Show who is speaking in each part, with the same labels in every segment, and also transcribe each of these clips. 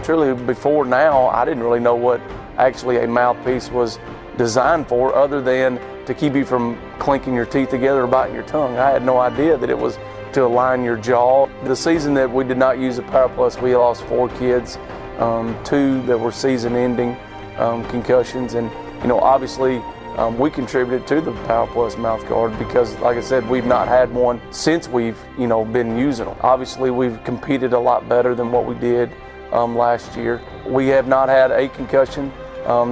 Speaker 1: truly before now, I didn't really know what actually a mouthpiece was designed for, other than to keep you from clinking your teeth together or biting your tongue. I had no idea that it was to align your jaw. The season that we did not use the Power Plus, we lost 4 kids, 2 that were season-ending concussions, and obviously we contributed to the Power Plus mouth guard because, like I said, we've not had one since we've been using them. Obviously, we've competed a lot better than what we did last year. We have not had a concussion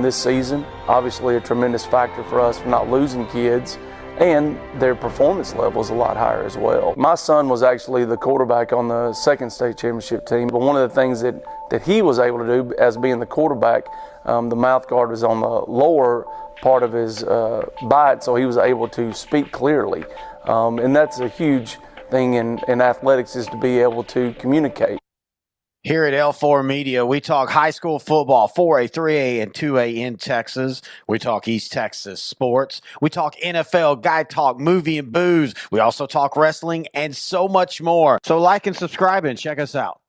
Speaker 1: this season. Obviously, a tremendous factor for us for not losing kids, and their performance level is a lot higher as well. My son was actually the quarterback on the second state championship team, but one of the things that he was able to do as being the quarterback, the mouth guard was on the lower part of his bite, so he was able to speak clearly. And that's a huge thing in athletics, is to be able to communicate.
Speaker 2: Here at L4 Media, we talk high school football, 4A, 3A, and 2A in Texas. We talk East Texas sports. We talk NFL, guy talk, movie and booze. We also talk wrestling and so much more. So like and subscribe and check us out.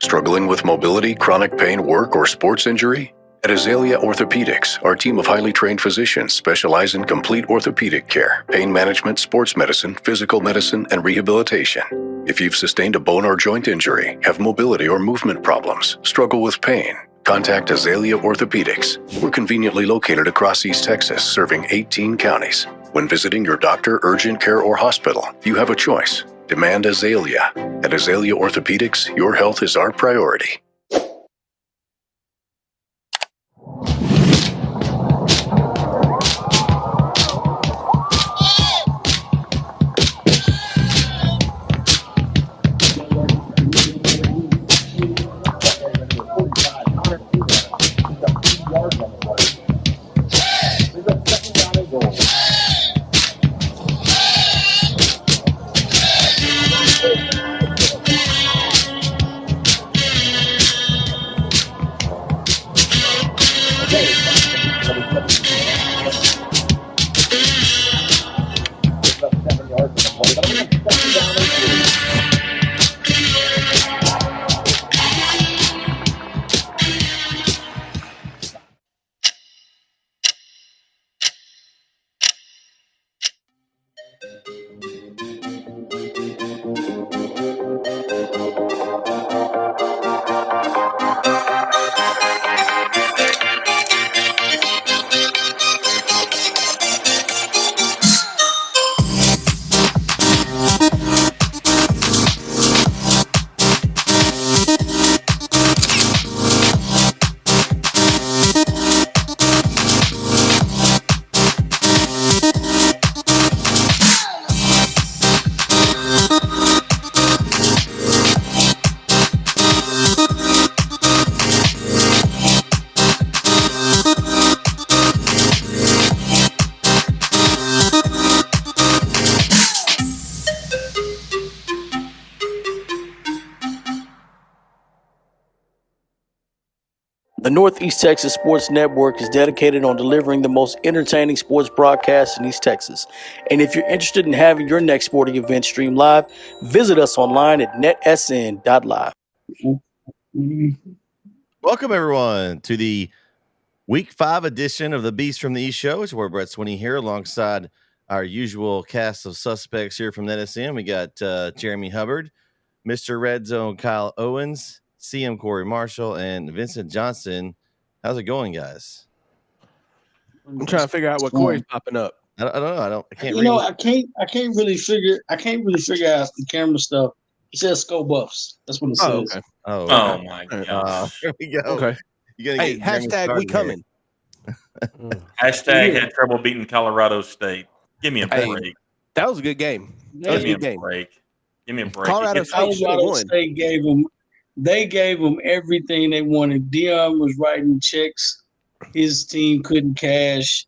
Speaker 3: Struggling with mobility, chronic pain, work, or sports injury? At Azalea Orthopedics, our team of highly trained physicians specialize in complete orthopedic care, pain management, sports medicine, physical medicine, and rehabilitation. If you've sustained a bone or joint injury, have mobility or movement problems, struggle with pain, contact Azalea Orthopedics. We're conveniently located across East Texas, serving 18 counties. When visiting your doctor, urgent care, or hospital, you have a choice. Demand Azalea. At Azalea Orthopedics, your health is our priority.
Speaker 4: The Northeast Texas Sports Network is dedicated on delivering the most entertaining sports broadcasts in East Texas. And if you're interested in having your next sporting event streamed live, visit us online at netsn.live.
Speaker 5: Welcome, everyone, to the Week 5 edition of the Beast from the East show. It's where Brett Swinney here alongside our usual cast of suspects here from NSN. We got Jeremy Hubbard, Mr. Red Zone Kyle Owens, CM Corey Marshall, and Vincent Johnson. How's it going, guys?
Speaker 6: I'm trying to figure out what Corey's popping up.
Speaker 5: I don't know. I can't.
Speaker 7: I can't really figure out the camera stuff. It says Scope Buffs. That's what it says.
Speaker 6: Okay.
Speaker 5: Oh
Speaker 8: my gosh.
Speaker 5: There we go.
Speaker 6: Okay.
Speaker 5: Hey,
Speaker 6: hashtag we coming.
Speaker 8: Hashtag had trouble beating Colorado State. Give me a break.
Speaker 6: That was a good game.
Speaker 8: Give me a break.
Speaker 6: Colorado
Speaker 7: State gave them. They gave them everything they wanted. Dion was writing checks. His team couldn't cash,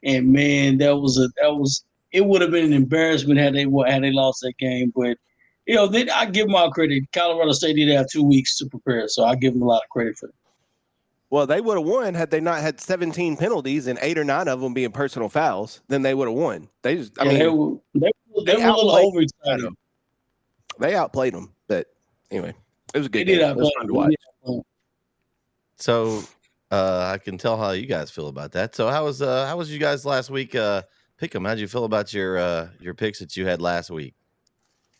Speaker 7: and man, it would have been an embarrassment had they lost that game. But I give them all credit. Colorado State did have 2 weeks to prepare, so I give them a lot of credit for it.
Speaker 6: Well, they would have won had they not had 17 penalties and 8 or 9 of them being personal fouls. Then they would have won. They were a little overexcited.
Speaker 7: them.
Speaker 6: They outplayed them, but anyway. It was a good
Speaker 7: game.
Speaker 6: It was fun to watch.
Speaker 5: So I can tell how you guys feel about that. So how was you guys last week? Pick 'em. How'd you feel about your picks that you had last week?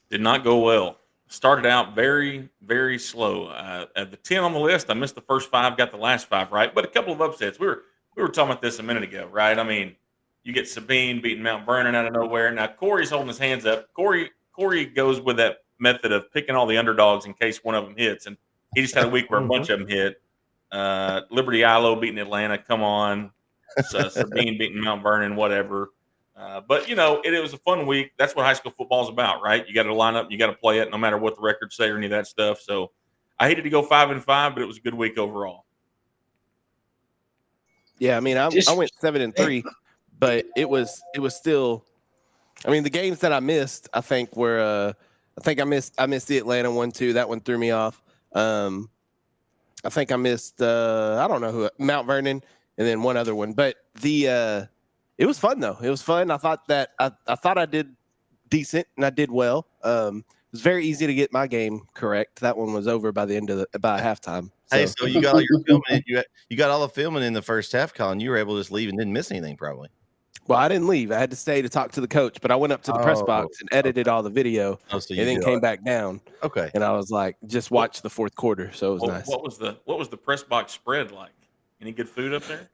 Speaker 8: Did not go well. Started out very, very slow. At the 10 on the list, I missed the first 5, got the last 5 right, but a couple of upsets. We were talking about this a minute ago, right? I mean, you get Sabine beating Mount Vernon out of nowhere. Now Corey's holding his hands up. Corey goes with that method of picking all the underdogs in case one of them hits, and he just had a week where a bunch of them hit. Liberty Ilo beating Atlanta. Come on, Sabine beating Mount Vernon. Whatever. But it was a fun week. That's what high school football is about, right? You got to line up, you got to play it, no matter what the records say or any of that stuff. So I hated to go 5-5, but it was a good week overall.
Speaker 6: Yeah, I mean, I went 7-3, but it was still. I mean, the games that I missed, I think were. I missed the Atlanta one too. That one threw me off. I think I missed. I don't know who, Mount Vernon, and then one other one. But it was fun though. It was fun. I thought that I thought I did decent and I did well. It was very easy to get my game correct. That one was over by the end of by halftime. So.
Speaker 5: Hey, so you got all your filming. You got all the filming in the first half, Colin. You were able to just leave and didn't miss anything, probably.
Speaker 6: Well, I didn't leave. I had to stay to talk to the coach, but I went up to the press box and edited all the video, and then came back down.
Speaker 5: Okay.
Speaker 6: And I was like, just watch the fourth quarter, so it was nice.
Speaker 8: What was the press box spread like? Any good food up there?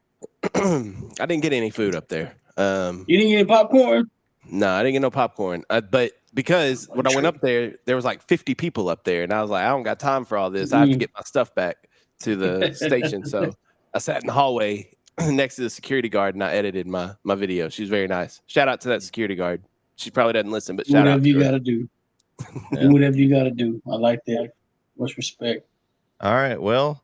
Speaker 6: I didn't get any food up there.
Speaker 7: You didn't get any popcorn?
Speaker 6: No, I didn't get no popcorn. But because when I went up there was like 50 people up there, and I was like, I don't got time for all this. I have to get my stuff back to the station. So I sat in the hallway next to the security guard, and I edited my video. She's very nice. Shout out to that security guard. She probably doesn't listen, but shout out to her.
Speaker 7: Whatever you got to do. Do whatever you got to do. I like that. Much respect.
Speaker 5: All right. Well,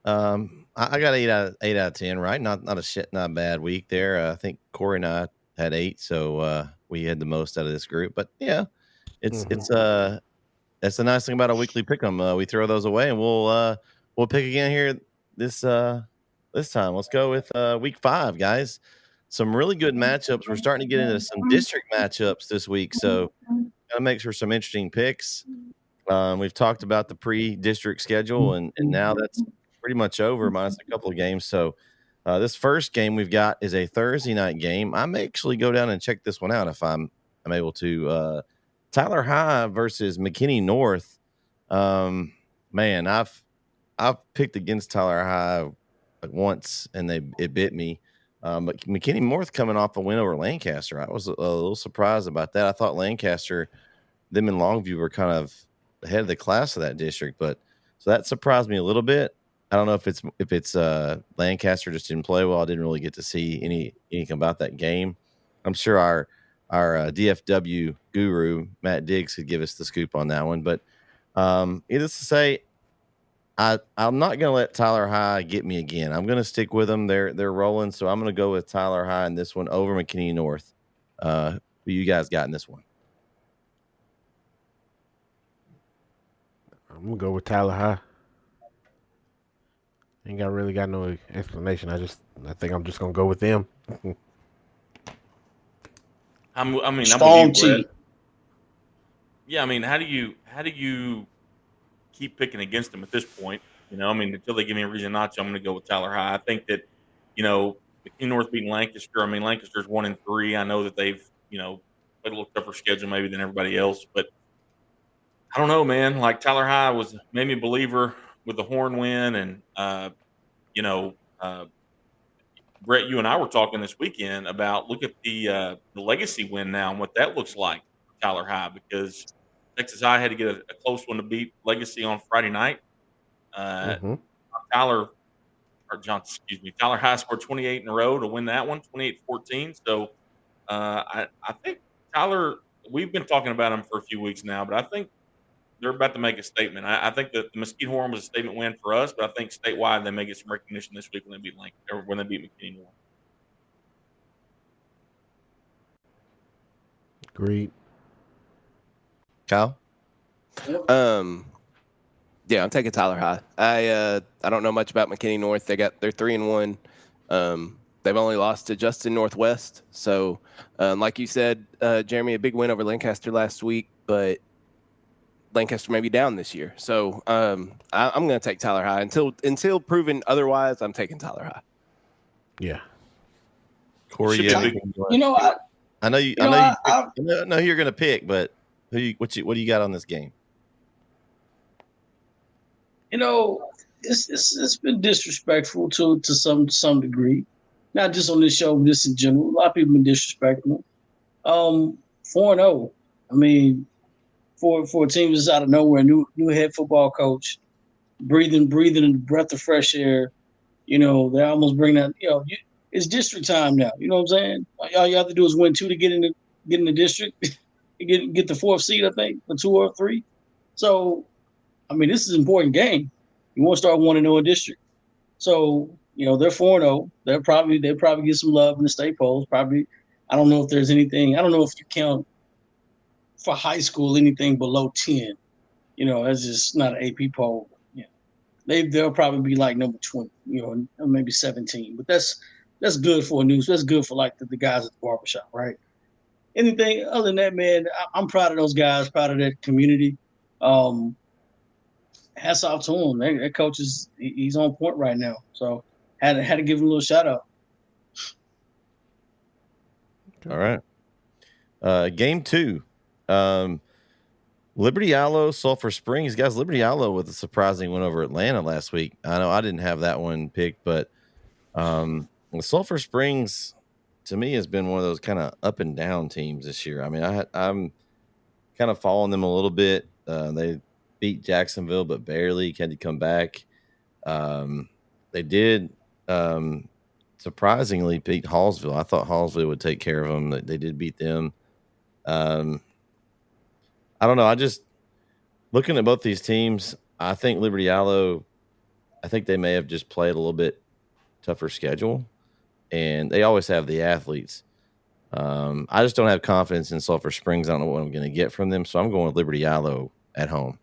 Speaker 5: I got 8 out of 10, right? Not a bad week there. I think Corey and I had 8, so we had the most out of this group. But yeah, it's that's the nice thing about a weekly pick 'em. We throw those away, and we'll pick again here this time. Let's go with week 5, guys. Some really good matchups. We're starting to get into some district matchups this week, so gotta make sure some interesting picks. We've talked about the pre-district schedule, and now that's pretty much over, minus a couple of games. So this first game we've got is a Thursday night game. I may actually go down and check this one out if I'm able to. Tyler High versus McKinney North. Man, I've picked against Tyler High once, and it bit me. But McKinney North coming off a win over Lancaster, I was a little surprised about that. I thought Lancaster, them in Longview, were kind of ahead of the class of that district, but so that surprised me a little bit. I don't know if it's Lancaster just didn't play well. I didn't really get to see anything about that game. I'm sure our DFW guru Matt Diggs could give us the scoop on that one. But needless to say, I'm not going to let Tyler High get me again. I'm going to stick with them. They're rolling, so I'm going to go with Tyler High in this one over McKinney North. Who you guys got in this one?
Speaker 9: I'm gonna go with Tyler High. Ain't really got no explanation. I think I'm just gonna go with them.
Speaker 8: I'm with you, Brett. Yeah, I mean, how do you keep picking against them at this point? Until they give me a reason not to, I'm going to go with Tyler High. I think that McKinney North beating Lancaster. I mean, Lancaster's 1-3. I know that they've played a little tougher schedule maybe than everybody else, but I don't know, man. Like Tyler High made me a believer with the Horn win, and Brett, you and I were talking this weekend about look at the Legacy win now and what that looks like for Tyler High, because Texas High had to get a close one to beat Legacy on Friday night. Tyler High scored 28 in a row to win that one, 28-14. So I think Tyler, we've been talking about him for a few weeks now, but I think they're about to make a statement. I think that the Mesquite Horn was a statement win for us, but I think statewide they may get some recognition this week when they beat McKinney North.
Speaker 9: Agreed.
Speaker 5: Kyle?
Speaker 6: Yeah, I'm taking Tyler High. I don't know much about McKinney North. They're 3-1. They've only lost to Justin Northwest. So, like you said, Jeremy, a big win over Lancaster last week, but Lancaster may be down this year. So I'm going to take Tyler High until proven otherwise. I'm taking Tyler High.
Speaker 9: Yeah.
Speaker 5: Corey,
Speaker 8: Should be
Speaker 5: yeah,
Speaker 8: a big-
Speaker 5: I know you. I know who you're going to pick, but what do you got on this game?
Speaker 7: It's been disrespectful to some degree, not just on this show, but just in general. A lot of people been disrespectful. 4-0. I mean, for a team that's out of nowhere, new head football coach, breathing a breath of fresh air. They almost bring that. It's district time now. You know what I'm saying? All you have to do is win 2 to get in the district, get the 4th seed, I think, or 2 or 3. So, I mean, this is an important game. You want to start 1-0 in district. So, they're 4-0. They'll probably get some love in the state polls. Probably, I don't know if there's anything. I don't know if you count for high school anything below 10. That's just not an AP poll. They'll probably be like number 20, or maybe 17. But that's good for news. That's good for like the guys at the barbershop, right? Anything other than that, man, I'm proud of those guys, proud of that community. Hats off to him. That coach he's on point right now. So had to give him a little shout out.
Speaker 5: All right. Game 2. Liberty Allo, Sulphur Springs. Guys, Liberty Allo with a surprising win over Atlanta last week. I know I didn't have that one picked, but Sulphur Springs to me has been one of those kind of up and down teams this year. I mean, I'm kind of following them a little bit. They beat Jacksonville, but barely had to come back. They did surprisingly beat Hallsville. I thought Hallsville would take care of them. They did beat them. I don't know. I just looking at both these teams, I think Liberty Allo, I think they may have just played a little bit tougher schedule, and they always have the athletes. I just don't have confidence in Sulphur Springs. I don't know what I'm going to get from them, so I'm going with Liberty Allo at home.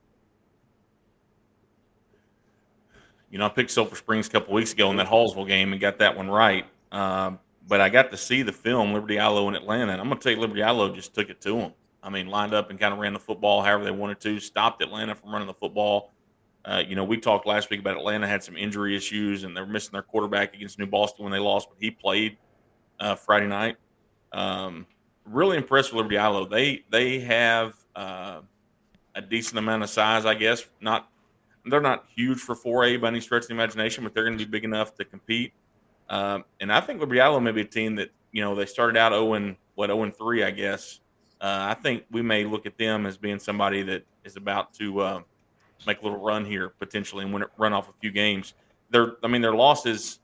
Speaker 8: I picked Sulphur Springs a couple weeks ago in that Hallsville game and got that one right. But I got to see the film, Liberty Allo in Atlanta, and I'm going to tell you Liberty Allo just took it to them. I mean, lined up and kind of ran the football however they wanted to, stopped Atlanta from running the football. We talked last week about Atlanta had some injury issues, and they're missing their quarterback against New Boston when they lost, but he played Friday night. Really impressed with Liberty Allo. They have a decent amount of size, I guess. They're not huge for 4A by any stretch of the imagination, but they're going to be big enough to compete. And I think Liberty Allo may be a team that, they started out 0-3, I guess. I think we may look at them as being somebody that is about to make a little run here potentially and run off a few games. Their losses,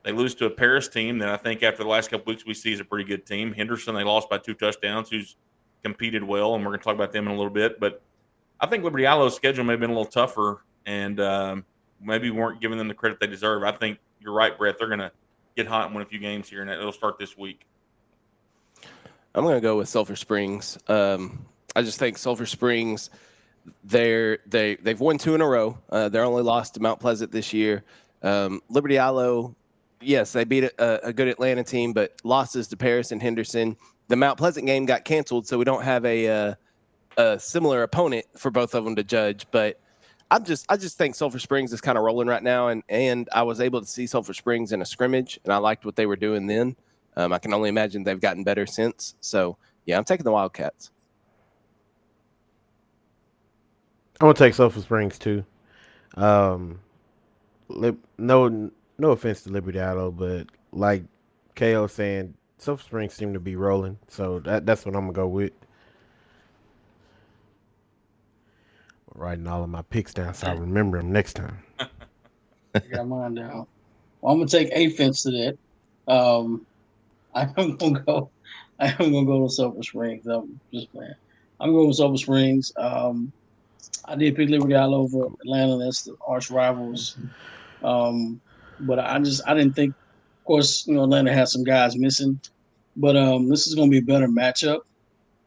Speaker 8: they lose to a Paris team that I think after the last couple weeks we see is a pretty good team. Henderson, they lost by 2 touchdowns, who's competed well, and we're going to talk about them in a little bit. But I think Liberty Allo's schedule may have been a little tougher, and maybe weren't giving them the credit they deserve. I think you're right, Brett. They're going to get hot and win a few games here, and it'll start this week.
Speaker 6: I'm going to go with Sulphur Springs. I just think Sulphur Springs, they've won 2 in a row. They're only lost to Mount Pleasant this year. Liberty Allo, yes, they beat a good Atlanta team, but losses to Paris and Henderson. The Mount Pleasant game got canceled, so we don't have a similar opponent for both of them to judge. But I just think Sulphur Springs is kind of rolling right now, and I was able to see Sulphur Springs in a scrimmage, and I liked what they were doing then. I can only imagine they've gotten better since. So, yeah, I'm taking the Wildcats.
Speaker 9: I'm gonna take Sulphur Springs too. No offense to Liberty Allo, but like KO saying, Sulphur Springs seem to be rolling, so that's what I'm gonna go with. Writing all of my picks down so I remember them next time.
Speaker 7: I got mine down. Well, I'm gonna take offense to that. I'm gonna go to Sulphur Springs. I'm just playing. I'm going with Sulphur Springs. I did pick Liberty Allo over Atlanta. That's the arch rivals. But I didn't think. Of course, Atlanta has some guys missing, but this is going to be a better matchup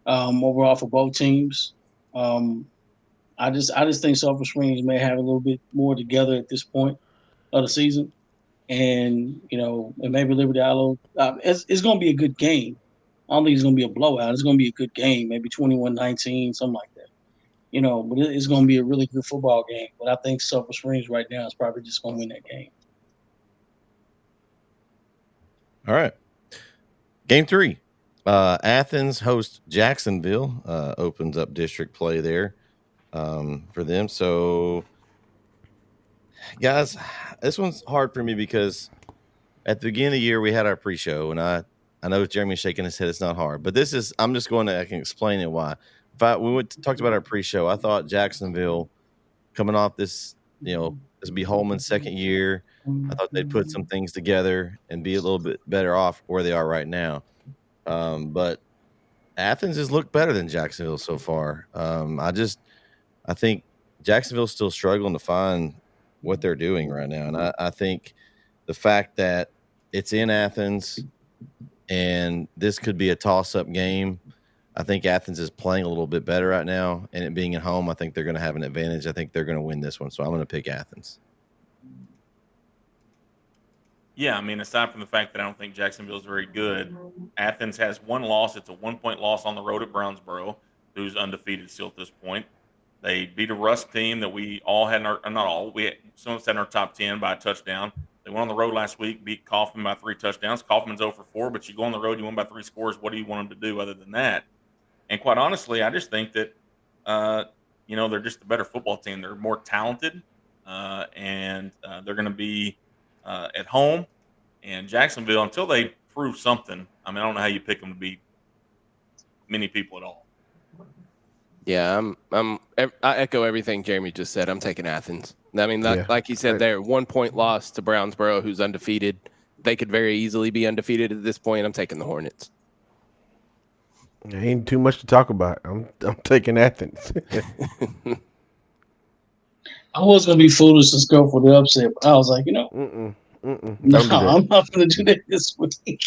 Speaker 7: overall for both teams. I just think Sulphur Springs may have a little bit more together at this point of the season, and maybe Liberty Allo. It's going to be a good game. I don't think it's going to be a blowout. It's going to be a good game, maybe 21-19, something like that. but it's going to be a really good football game. But I think Sulphur Springs right now is probably just going to win that game.
Speaker 5: All right. Game 3. Athens hosts Jacksonville. Opens up district play there for them. So, guys, this one's hard for me because at the beginning of the year we had our pre-show, and I know Jeremy's shaking his head. It's not hard, but I'm just going to I can explain it why. Talked about our pre-show. I thought Jacksonville coming off this, this would be Holman's second year. I thought they'd put some things together and be a little bit better off where they are right now. But Athens has looked better than Jacksonville so far. I think Jacksonville's still struggling to find what they're doing right now. And I think the fact that it's in Athens and this could be a toss-up game, I think Athens is playing a little bit better right now. And it being at home, I think they're going to have an advantage. I think they're going to win this one. So I'm going to pick Athens.
Speaker 8: Yeah, I mean, aside from the fact that I don't think Jacksonville is very good, Athens has one loss. It's a 1-point loss on the road at Brownsboro, who's undefeated still at this point. They beat a Rusk team that we all had in our, not all, some of us had in our top 10 by a touchdown. They went on the road last week, beat Kaufman by 3 touchdowns. Kaufman's 0 for 4, but you go on the road, you win by 3 scores. What do you want them to do other than that? And quite honestly, I just think that, they're just a better football team. They're more talented, and they're going to be at home. And Jacksonville, until they prove something, I don't know how you pick them to beat many people at all.
Speaker 6: Yeah, I echo everything Jeremy just said. I'm taking Athens. Like he said, they're 1-point loss to Brownsboro, who's undefeated. They could very easily be undefeated at this point. I'm taking the Hornets.
Speaker 9: Ain't too much to talk about. I'm taking Athens.
Speaker 7: I was going to be foolish to go for the upset, but I was like, no, I'm not going to do that this week.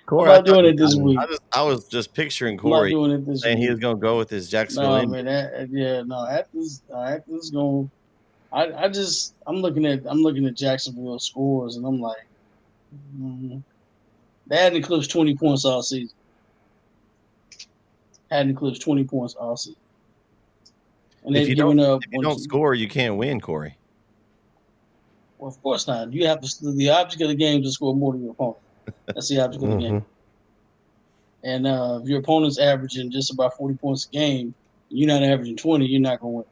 Speaker 5: Corey,
Speaker 7: I'm not doing it this week.
Speaker 5: I was just picturing Corey saying he was going to go with his Jacksonville.
Speaker 7: No, man, Athens going. I'm looking at Jacksonville scores, and I'm like, they hadn't eclipsed 20 points all season. And
Speaker 5: if you don't score, you can't win, Corey.
Speaker 7: Well, of course not. You have to. The object of the game is to score more than your opponent. That's the object of the game. And if your opponent's averaging just about 40 points a game, you're not averaging 20, you're not going to win.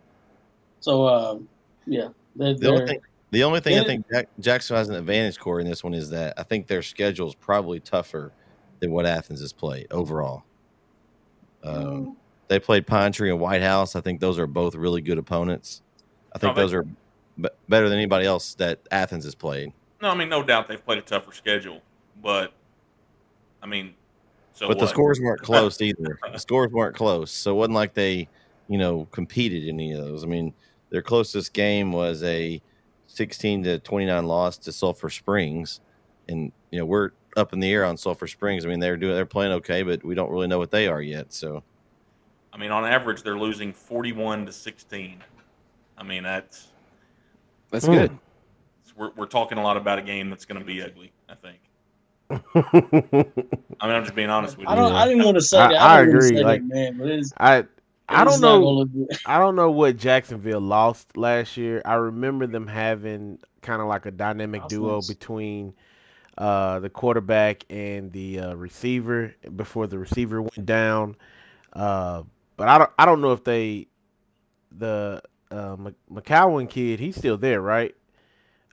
Speaker 7: So,
Speaker 5: The only thing I think Jacksonville has an advantage, Corey, in this one is that I think their schedule is probably tougher than what Athens has played overall. They played Pine Tree and White House. I think those are both really good opponents. I think those are better than anybody else that Athens has played.
Speaker 8: No, no doubt they've played a tougher schedule, but
Speaker 5: the scores weren't close either. The scores weren't close, so it wasn't like they, competed in any of those. Their closest game was a 16-29 loss to Sulphur Springs, and we're up in the air on Sulphur Springs. They're playing okay, but we don't really know what they are yet. So,
Speaker 8: on average, they're losing 41-16.
Speaker 6: That's good.
Speaker 8: We're talking a lot about a game that's going to be ugly, I think. I'm just being honest with you.
Speaker 7: I didn't want to say that.
Speaker 9: I agree.
Speaker 7: I
Speaker 9: don't know. I don't know what Jacksonville lost last year. I remember them having kind of like a dynamic duo between the quarterback and the receiver before the receiver went down. But I don't know if the McCowan kid, he's still there, right?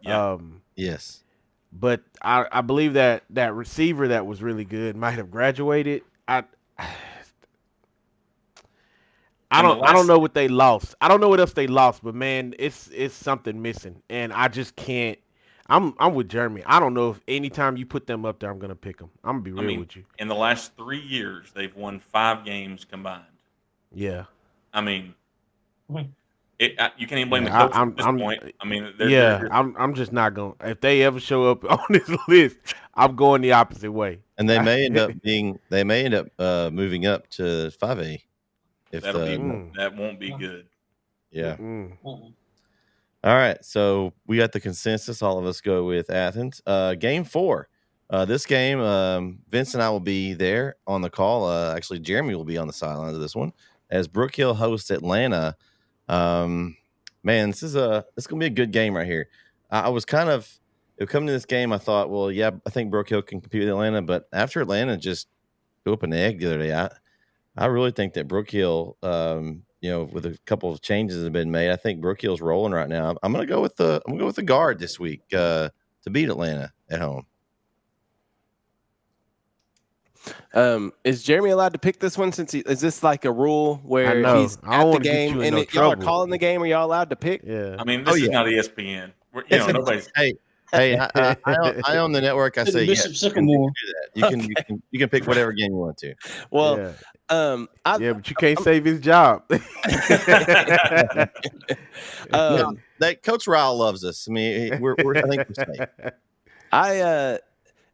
Speaker 8: Yeah.
Speaker 5: Yes.
Speaker 9: But I believe that receiver that was really good might have graduated. I don't know what they lost. I don't know what else they lost, but man, it's something missing, and I just can't. I'm with Jeremy. I don't know if anytime you put them up there, I'm gonna pick them. I'm gonna be real with you.
Speaker 8: In the last 3 years, they've won 5 games combined.
Speaker 9: Yeah.
Speaker 8: You can't even blame the coach at this point.
Speaker 9: I'm just not going. If they ever show up on this list, I'm going the opposite way.
Speaker 5: And they may end up moving up to 5A.
Speaker 8: That won't be good.
Speaker 5: Yeah. All right. So we got the consensus. All of us go with Athens. Game 4. This game, Vince and I will be there on the call. Actually, Jeremy will be on the sidelines of this one as Brook Hill hosts Atlanta. Man, it's gonna be a good game right here. I was kind of coming to this game. I thought, well, yeah, I think Brook Hill can compete with Atlanta, but after Atlanta just blew up an egg the other day, I really think that Brook Hill, with a couple of changes that have been made, I think Brook Hill's rolling right now. I'm gonna go with the guard this week to beat Atlanta at home.
Speaker 6: Is Jeremy allowed to pick this one? Is this like a rule where if he's
Speaker 9: I don't
Speaker 6: at the
Speaker 9: wanna get
Speaker 6: game
Speaker 9: you in
Speaker 6: and
Speaker 9: no
Speaker 6: y'all are
Speaker 9: trouble.
Speaker 6: calling the game, are y'all allowed to pick?
Speaker 9: Yeah.
Speaker 8: I mean, this is not ESPN. Nobody's.
Speaker 5: Hey, I own the network. I
Speaker 7: To the
Speaker 5: say
Speaker 7: Bishop
Speaker 5: yes.
Speaker 7: Sycamore.
Speaker 5: You can do that. You can pick whatever game you want to.
Speaker 6: Well,
Speaker 9: yeah, but you can't save his job.
Speaker 5: That Coach Ryle loves us. I mean, I think we're safe.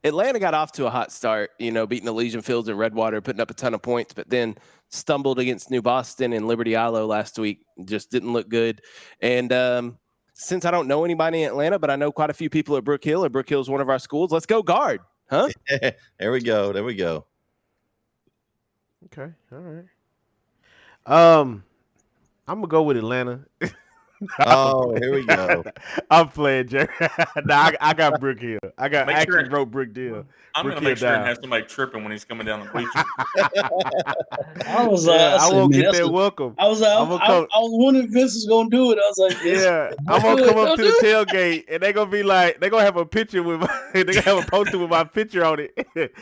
Speaker 6: Atlanta got off to a hot start, beating Elysian Fields and Redwater, putting up a ton of points, but then stumbled against New Boston and Liberty Islo last week. Just didn't look good. And since I don't know anybody in Atlanta, but I know quite a few people at Brook Hill, and Brook Hill is one of our schools, let's go guard, huh?
Speaker 5: There we go.
Speaker 9: Okay, all right. I'm gonna go with Atlanta.
Speaker 5: Oh, here we go.
Speaker 9: I'm playing, Jerry. I got Brook Hill. I wrote Brook Hill.
Speaker 8: I'm going to make sure and have somebody tripping when he's coming down the bleachers.
Speaker 7: I was like,
Speaker 9: I won't get there. Welcome.
Speaker 7: I was like, I was wondering if Vince was going to do it. I was like,
Speaker 9: yeah, I'm going to come up to the tailgate, and they're going to be like, they're going to have a picture with they're going to have a poster with my picture on it.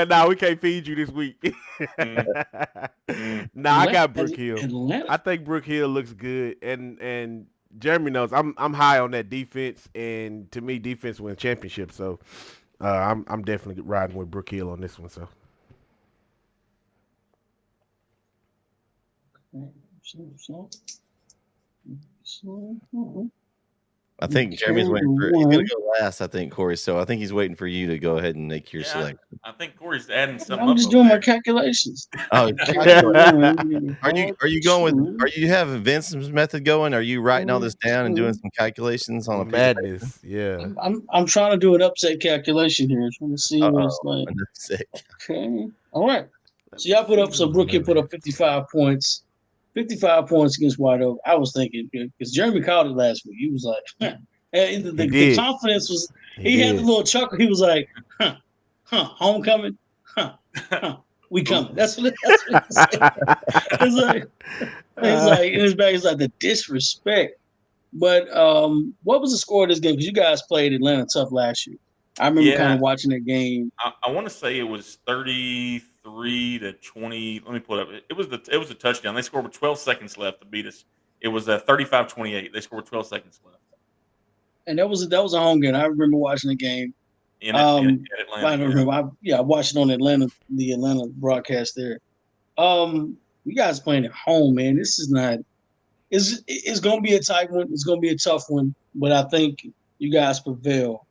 Speaker 9: Nah, we can't feed you this week. Nah, I got Brook Hill. I think Brook Hill looks good, and Jeremy knows I'm high on that defense, and to me, defense wins championships. So I'm definitely riding with Brook Hill on this one. So
Speaker 5: I think Jeremy's waiting for. He's going to go last. I think Corey. So I think he's waiting for you to go ahead and make your selection.
Speaker 8: I think Corey's adding something.
Speaker 7: I'm just doing my calculations.
Speaker 5: Oh, are you going with? Are you having Vince's method going? Are you writing all this down and doing some calculations on a
Speaker 9: madness? Yeah,
Speaker 7: I'm trying to do an upset calculation here. Trying to see what it's like. Okay, all right. So y'all put up. So Brook Hill put up 55 points. 55 points against White Oak. I was thinking, because Jeremy called it last week. He was like, and the confidence was, he had the little chuckle. He was like, homecoming, we coming. That's what he said. It's like, in his back, it's like the disrespect. But what was the score of this game? Because you guys played Atlanta tough last year. I remember kind of watching that game.
Speaker 8: I want to say it was 33 to 20. Let me pull it up. It was a touchdown. They scored with 12 seconds left to beat us. It was 35-28. They scored with 12 seconds left.
Speaker 7: And that was a home game. I remember watching the game.
Speaker 8: In Atlanta.
Speaker 7: I don't remember. I watched it on the Atlanta broadcast there. You guys playing at home, man. This is not. It's going to be a tight one. It's going to be a tough one. But I think you guys prevail.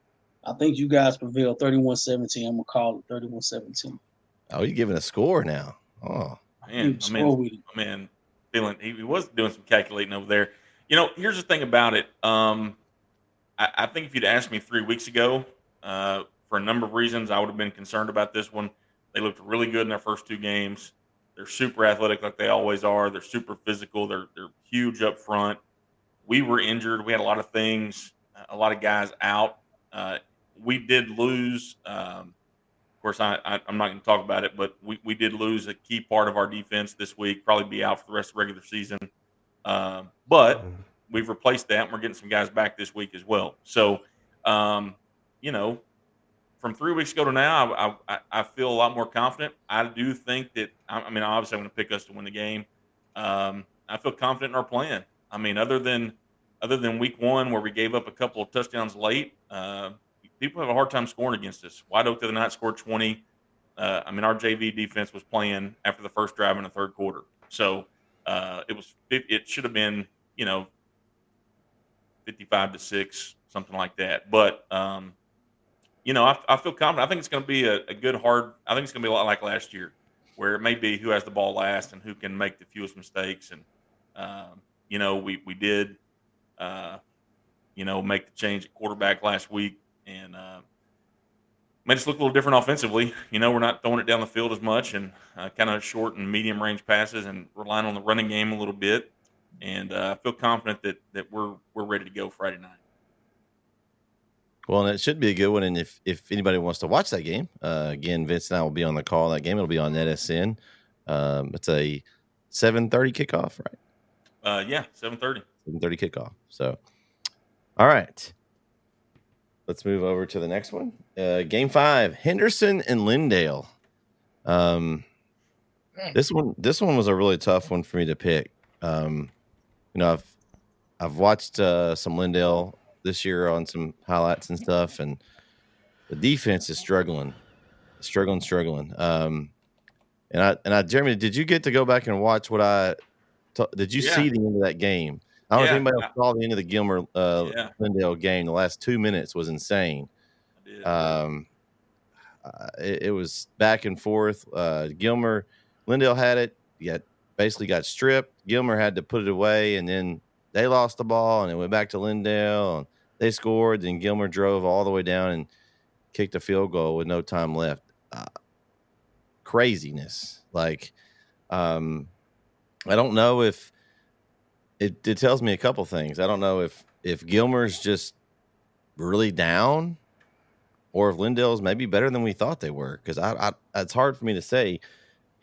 Speaker 7: 31-17. I'm going to call it 31-17.
Speaker 5: Oh, you're giving a score now. Oh,
Speaker 8: man. Feeling he was doing some calculating over there. Here's the thing about it. I think if you'd asked me 3 weeks ago, for a number of reasons, I would have been concerned about this one. They looked really good in their first two games. They're super athletic like they always are. They're super physical. They're huge up front. We were injured. We had a lot of things, a lot of guys out. We did lose. Of course, I'm not going to talk about it, but we did lose a key part of our defense this week, probably be out for the rest of the regular season. But we've replaced that, and we're getting some guys back this week as well. So, from 3 weeks ago to now, I feel a lot more confident. I do think that, obviously I'm going to pick us to win the game. I feel confident in our plan. Other than week one where we gave up a couple of touchdowns late, people have a hard time scoring against us. White Oak the other night scored 20. Our JV defense was playing after the first drive in the third quarter. So it should have been, 55-6, something like that. But, I feel confident. I think it's going to be a good, hard – I think it's going to be a lot like last year where it may be who has the ball last and who can make the fewest mistakes. And, we did, make the change at quarterback last week. And made us look a little different offensively. We're not throwing it down the field as much and kind of short and medium range passes and relying on the running game a little bit. and I feel confident that we're ready to go Friday night.
Speaker 5: Well, and it should be a good one. And if anybody wants to watch that game, again, Vince and I will be on the call. That game it'll be on NetSN. It's a 7:30 kickoff, right?
Speaker 8: Yeah, 7:30.
Speaker 5: 7:30 kickoff. So, all right, let's move over to the next one. Game 5, Henderson and Lindale. This one was a really tough one for me to pick. I've watched some Lindale this year on some highlights and stuff, and the defense is struggling. And I, Jeremy, did you get to go back and watch what did you see the end of that game? I don't know if anybody else saw the end of the Gilmer Lindale game. The last 2 minutes was insane.
Speaker 8: I did.
Speaker 5: It was back and forth. Lindale had it. Basically got stripped. Gilmer had to put it away, and then they lost the ball, and it went back to Lindale, and they scored. Then Gilmer drove all the way down and kicked a field goal with no time left. Craziness. Like, I don't know if it tells me a couple things. I don't know if Gilmer's just really down, or if Lindale's maybe better than we thought they were. Because it's hard for me to say.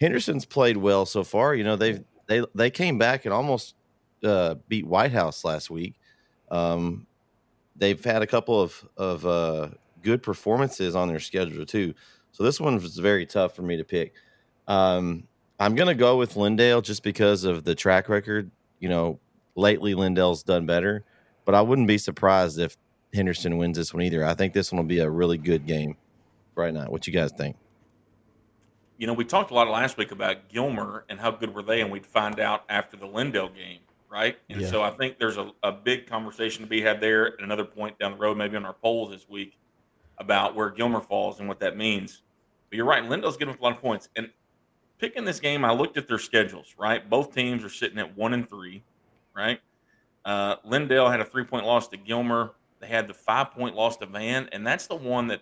Speaker 5: Henderson's played well so far. They came back and almost beat White House last week. They've had a couple of good performances on their schedule too. So this one was very tough for me to pick. I'm going to go with Lindale just because of the track record. Lately Lindale's done better, but I wouldn't be surprised if Henderson wins this one either. I think this one will be a really good game right now. What you guys think?
Speaker 8: We talked a lot last week about Gilmer and how good were they, and we'd find out after the Lindale game, right? And so I think there's a big conversation to be had there at another point down the road, maybe on our polls this week, about where Gilmer falls and what that means. But you're right, Lindale's giving up a lot of points. And picking this game, I looked at their schedules, right? Both teams are sitting at 1-3, right? Lindale had a 3-point loss to Gilmer. They had the 5-point loss to Van, and that's the one that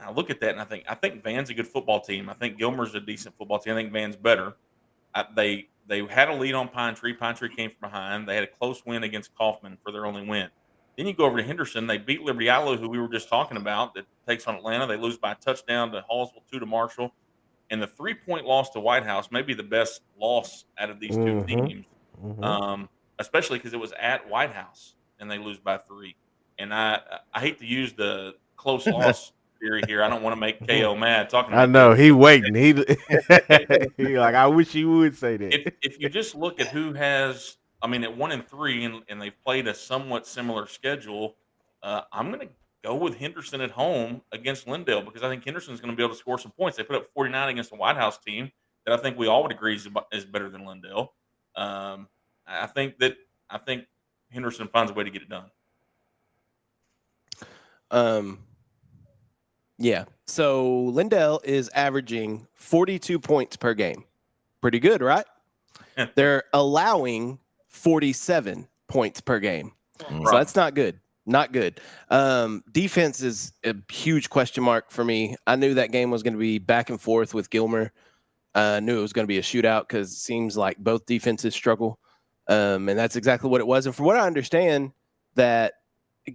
Speaker 8: I look at that and I think Van's a good football team. I think Gilmer's a decent football team. I think Van's better. They had a lead on Pine Tree. Pine Tree came from behind. They had a close win against Kaufman for their only win. Then you go over to Henderson. They beat Liberty Allo, who we were just talking about, that takes on Atlanta. They lose by a touchdown to Hallsville, 2 to Marshall. And the 3-point loss to White House may be the best loss out of these two teams, especially because it was at White House, and they lose by 3. And I hate to use the close loss theory here. I don't want to make KO mad talking about
Speaker 9: I know
Speaker 8: that.
Speaker 9: he waiting. He like, I wish he would say that.
Speaker 8: If you just look at who has, at 1-3 and they've played a somewhat similar schedule, I'm going to go with Henderson at home against Lindale because I think Henderson's going to be able to score some points. They put up 49 against the White House team that I think we all would agree is better than Lindale. I think Henderson finds a way to get it done.
Speaker 6: Yeah. So Lindale is averaging 42 points per game. Pretty good, right? They're allowing 47 points per game. So that's not good. Not good. Defense is a huge question mark for me. I knew that game was going to be back and forth with Gilmer. I knew it was going to be a shootout because it seems like both defenses struggle. And that's exactly what it was. And from what I understand, that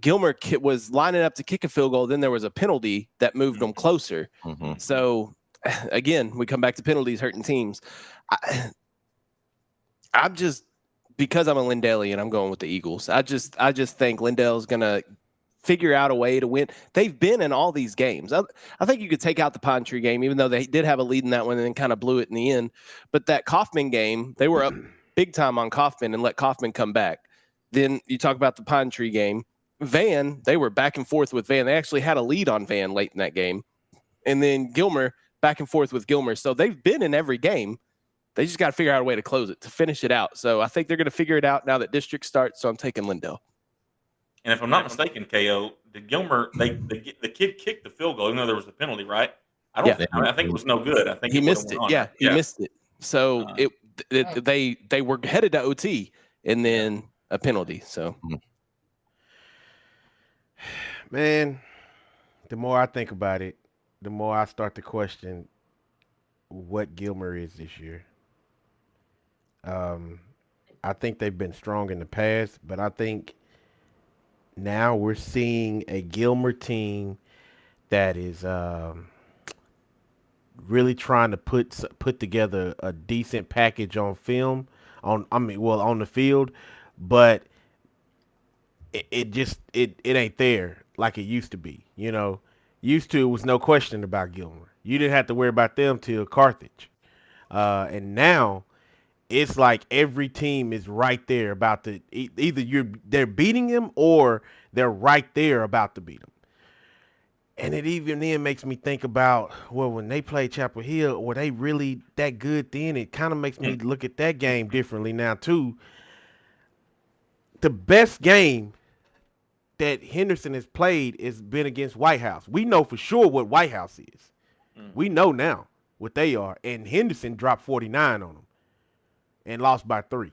Speaker 6: Gilmer was lining up to kick a field goal. Then there was a penalty that moved them closer. So again, we come back to penalties hurting teams. I'm just, because I'm a Lindalian, I'm going with the Eagles. I just think Lindale's going to figure out a way to win. They've been in all these games. I think you could take out the Pine Tree game, even though they did have a lead in that one and then kind of blew it in the end. But that Kaufman game, they were up big time on Kaufman and let Kaufman come back. Then you talk about the Pine Tree game. Van, they were back and forth with Van. They actually had a lead on Van late in that game. And then Gilmer, back and forth with Gilmer. So they've been in every game. They just got to figure out a way to close it, to finish it out. So I think they're going to figure it out now that district starts. So I'm taking Lindale.
Speaker 8: And if I'm not mistaken, KO, did Gilmer, the kid kicked the field goal, even though there was a penalty, right? I think it was no good. I think
Speaker 6: he missed it. Yeah, he missed it. So they were headed to OT and then a penalty. So,
Speaker 9: man, the more I think about it, the more I start to question what Gilmer is this year. I think they've been strong in the past, but I think now we're seeing a Gilmer team that is really trying to put together a decent package on film on the field, but it ain't there like it used to be. Used to, it was no question about Gilmer. You didn't have to worry about them till Carthage, and now it's like every team is right there about to either they're beating them or they're right there about to beat them. And it even then makes me think about, well, when they played Chapel Hill, were they really that good then? It kind of makes me look at that game differently now too. The best game that Henderson has played has been against White House. We know for sure what White House is. We know now what they are. And Henderson dropped 49 on them and lost by 3.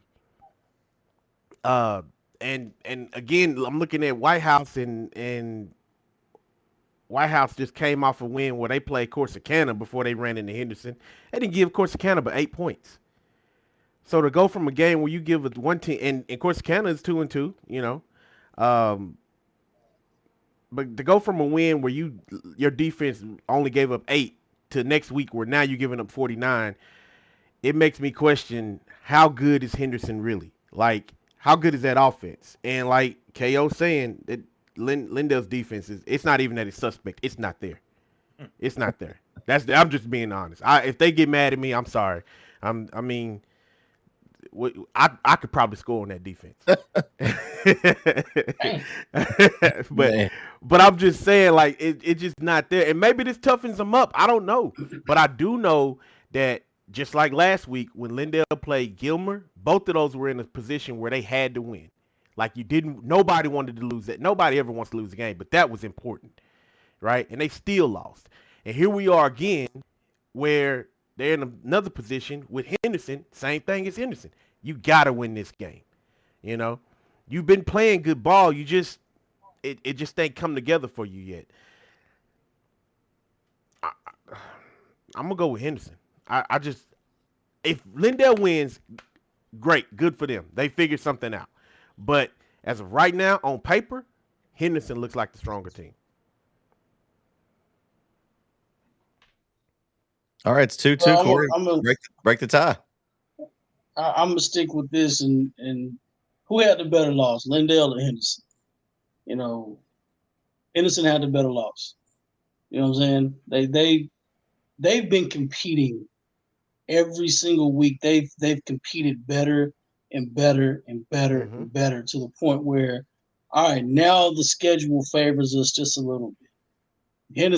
Speaker 9: And again, I'm looking at White House, and White House just came off a win where they played Corsicana before they ran into Henderson. They didn't give Corsicana but 8 points. So to go from a game where you give it one team, and Corsicana is 2-2, but to go from a win where your defense only gave up 8 to next week where now you're giving up 49, it makes me question, how good is Henderson really? Like, how good is that offense? And like KO saying, that Lindell's defense it's not even that it's suspect. It's not there. It's not there. I'm just being honest. If they get mad at me, I'm sorry. I could probably score on that defense. but I'm just saying, like, it's just not there. And maybe this toughens them up. I don't know. But I do know that just like last week when Lindell played Gilmer, both of those were in a position where they had to win. Like, nobody wanted to lose that. Nobody ever wants to lose a game, but that was important, right? And they still lost. And here we are again where they're in another position with Henderson, same thing as Henderson. You got to win this game. You've been playing good ball. It just ain't come together for you yet. I'm going to go with Henderson. If Lindell wins, great, good for them. They figured something out. But as of right now, on paper, Henderson looks like the stronger team.
Speaker 5: All right, it's 2-2. Corey, break the tie.
Speaker 7: I'm gonna stick with this, and who had the better loss, Lindell or Henderson? Henderson had the better loss. You know what I'm saying? They've been competing every single week. They've competed better and better and better and better to the point where, all right, now the schedule favors us just a little bit.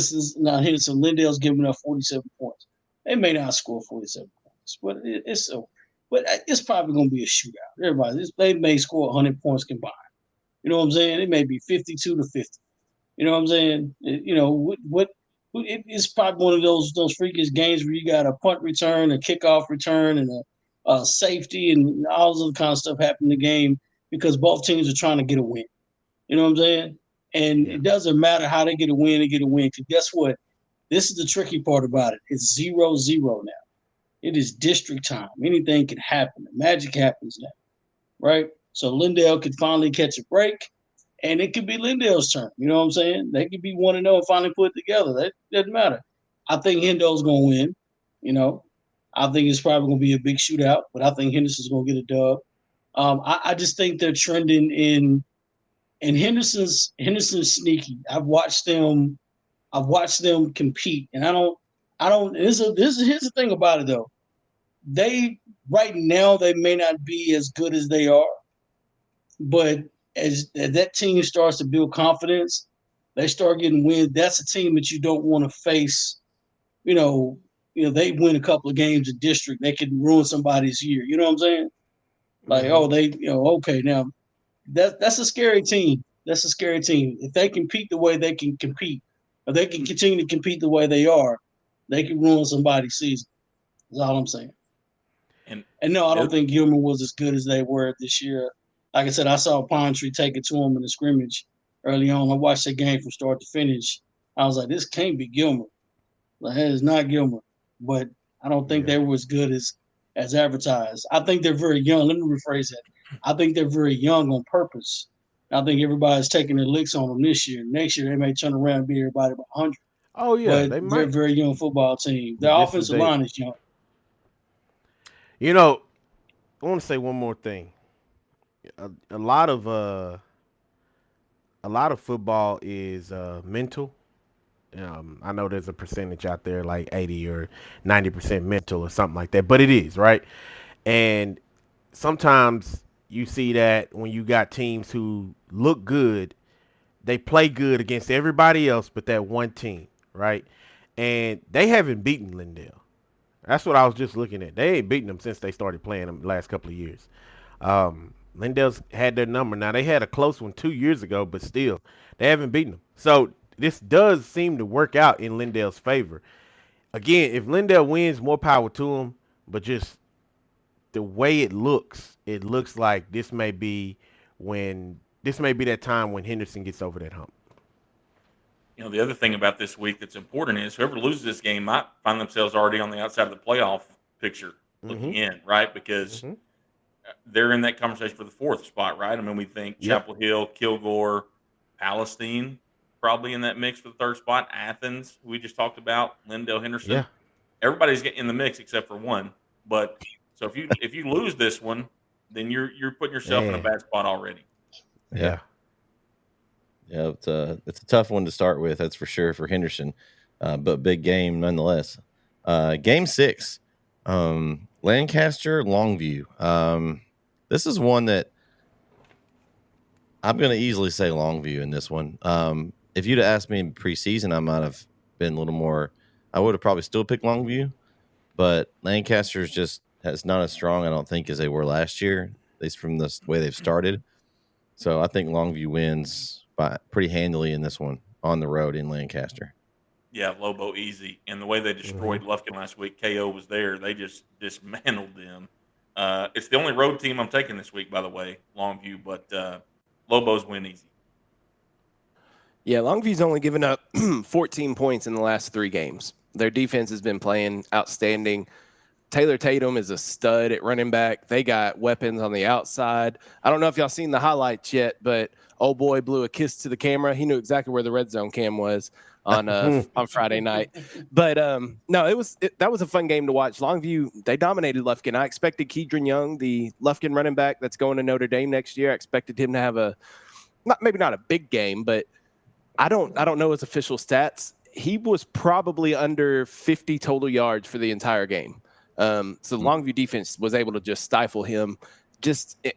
Speaker 7: Lindell's giving up 47 points. They may not score 47 points, but it's probably going to be a shootout. They may score 100 points combined. You know what I'm saying? It may be 52-50. You know what I'm saying? It's probably one of those freakish games where you got a punt return, a kickoff return, and a safety, and all this other kind of stuff happen in the game because both teams are trying to get a win. You know what I'm saying? And It doesn't matter how they get a win, because guess what? This is the tricky part about it. It's 0-0 now. It is district time. Anything can happen. The magic happens now, right? So Lindell could finally catch a break, and it could be Lindell's turn. You know what I'm saying? They could be 1-0 and finally put it together. That doesn't matter. I think Hendo's going to win. I think it's probably going to be a big shootout, but I think Henderson's going to get a dub. I just think they're trending in – and Henderson's sneaky. I've watched them compete, and here's the thing about it though. Right now they may not be as good as they are, but as that team starts to build confidence, they start getting wins. That's a team that you don't want to face. They win a couple of games in district, they could ruin somebody's year. You know what I'm saying? Like, okay, now that's a scary team. That's a scary team. If they compete the way they can compete, or they can continue to compete the way they are, they can ruin somebody's season. That's all I'm saying. And no, I don't think Gilmer was as good as they were this year. Like I said, I saw Pine Tree take it to him in the scrimmage early on. I watched the game from start to finish. I was like, this can't be Gilmer. Like, that is not Gilmer. But I don't think they were as good as as advertised. I think they're very young. Let me rephrase that. I think they're very young on purpose. I think everybody's taking their licks on them this year. Next year, they may turn around and be everybody by 100.
Speaker 9: Oh yeah,
Speaker 7: But
Speaker 9: they
Speaker 7: they're a
Speaker 9: might.
Speaker 7: very young football team.
Speaker 9: But
Speaker 7: Their
Speaker 9: this is
Speaker 7: offensive
Speaker 9: they.
Speaker 7: line is young.
Speaker 9: You know, I want to say one more thing. A lot of football is mental. I know there's a percentage out there like 80 or 90% mental or something like that, but it is, right? And sometimes you see that when you got teams who look good, they play good against everybody else but that one team, right? And they haven't beaten Lindale. That's what I was just looking at. They ain't beaten them since they started playing them the last couple of years. Lindale's had their number. Now, they had a close one 2 years ago, but still, they haven't beaten them. So this does seem to work out in Lindale's favor. Again, if Lindale wins, more power to him, but just the way it looks like this may be that time when Henderson gets over that hump.
Speaker 8: The other thing about this week that's important is whoever loses this game might find themselves already on the outside of the playoff picture looking in, right? Because they're in that conversation for the fourth spot, right? I mean, we think Chapel Hill, Kilgore, Palestine, probably in that mix for the third spot. Athens, we just talked about, Lindale, Henderson.
Speaker 9: Yeah.
Speaker 8: Everybody's getting in the mix except for one. But so if you lose this one, then you're putting yourself in a bad spot already.
Speaker 5: Yeah, it's a tough one to start with, that's for sure, for Henderson, but big game nonetheless. Game 6, Lancaster, Longview. This is one that I'm going to easily say Longview in this one. If you'd have asked me in preseason, I might have been a little more. I would have probably still picked Longview, but Lancaster's just has not as strong, I don't think, as they were last year, at least from the way they've started. So I think Longview wins by pretty handily in this one on the road in Lancaster.
Speaker 8: Yeah, Lobo easy. And the way they destroyed Lufkin last week, KO was there. They just dismantled them. It's the only road team I'm taking this week, by the way, Longview, but Lobos win easy.
Speaker 6: Yeah, Longview's only given up 14 points in the last 3 games. Their defense has been playing outstanding. Taylor Tatum is a stud at running back. They got weapons on the outside. I don't know if y'all seen the highlights yet, but old boy blew a kiss to the camera. He knew exactly where the red zone cam was on Friday night. But no, that was a fun game to watch. Longview, they dominated Lufkin. I expected Kedron Young, the Lufkin running back that's going to Notre Dame next year. I expected him to have maybe not a big game, but I don't know his official stats. He was probably under 50 total yards for the entire game. So the Longview defense was able to just stifle him.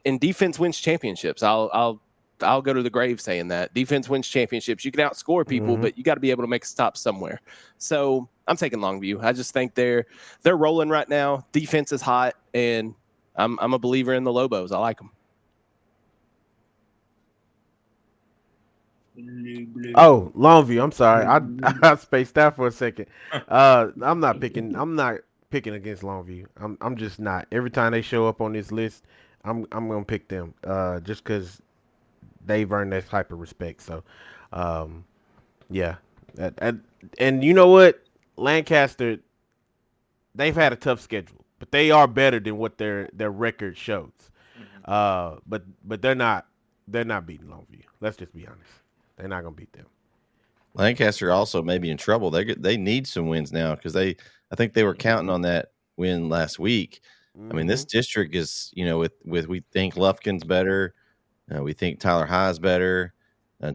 Speaker 6: And defense wins championships. I'll go to the grave saying that defense wins championships. You can outscore people, but you got to be able to make a stop somewhere. So I'm taking Longview. I just think they're rolling right now. Defense is hot, and I'm a believer in the Lobos. I like them.
Speaker 9: Oh, Longview. I'm sorry. I spaced out for a second. I'm not picking against Longview. I'm just not. Every time they show up on this list, I'm gonna pick them. Just because they've earned that type of respect. So, yeah. And you know what? Lancaster, they've had a tough schedule, but they are better than what their record shows. But they're not beating Longview. Let's just be honest. They're not gonna beat them.
Speaker 5: Lancaster also may be in trouble. They need some wins now because I think they were counting on that win last week. I mean, this district is, with we think Lufkin's better, we think Tyler High's better.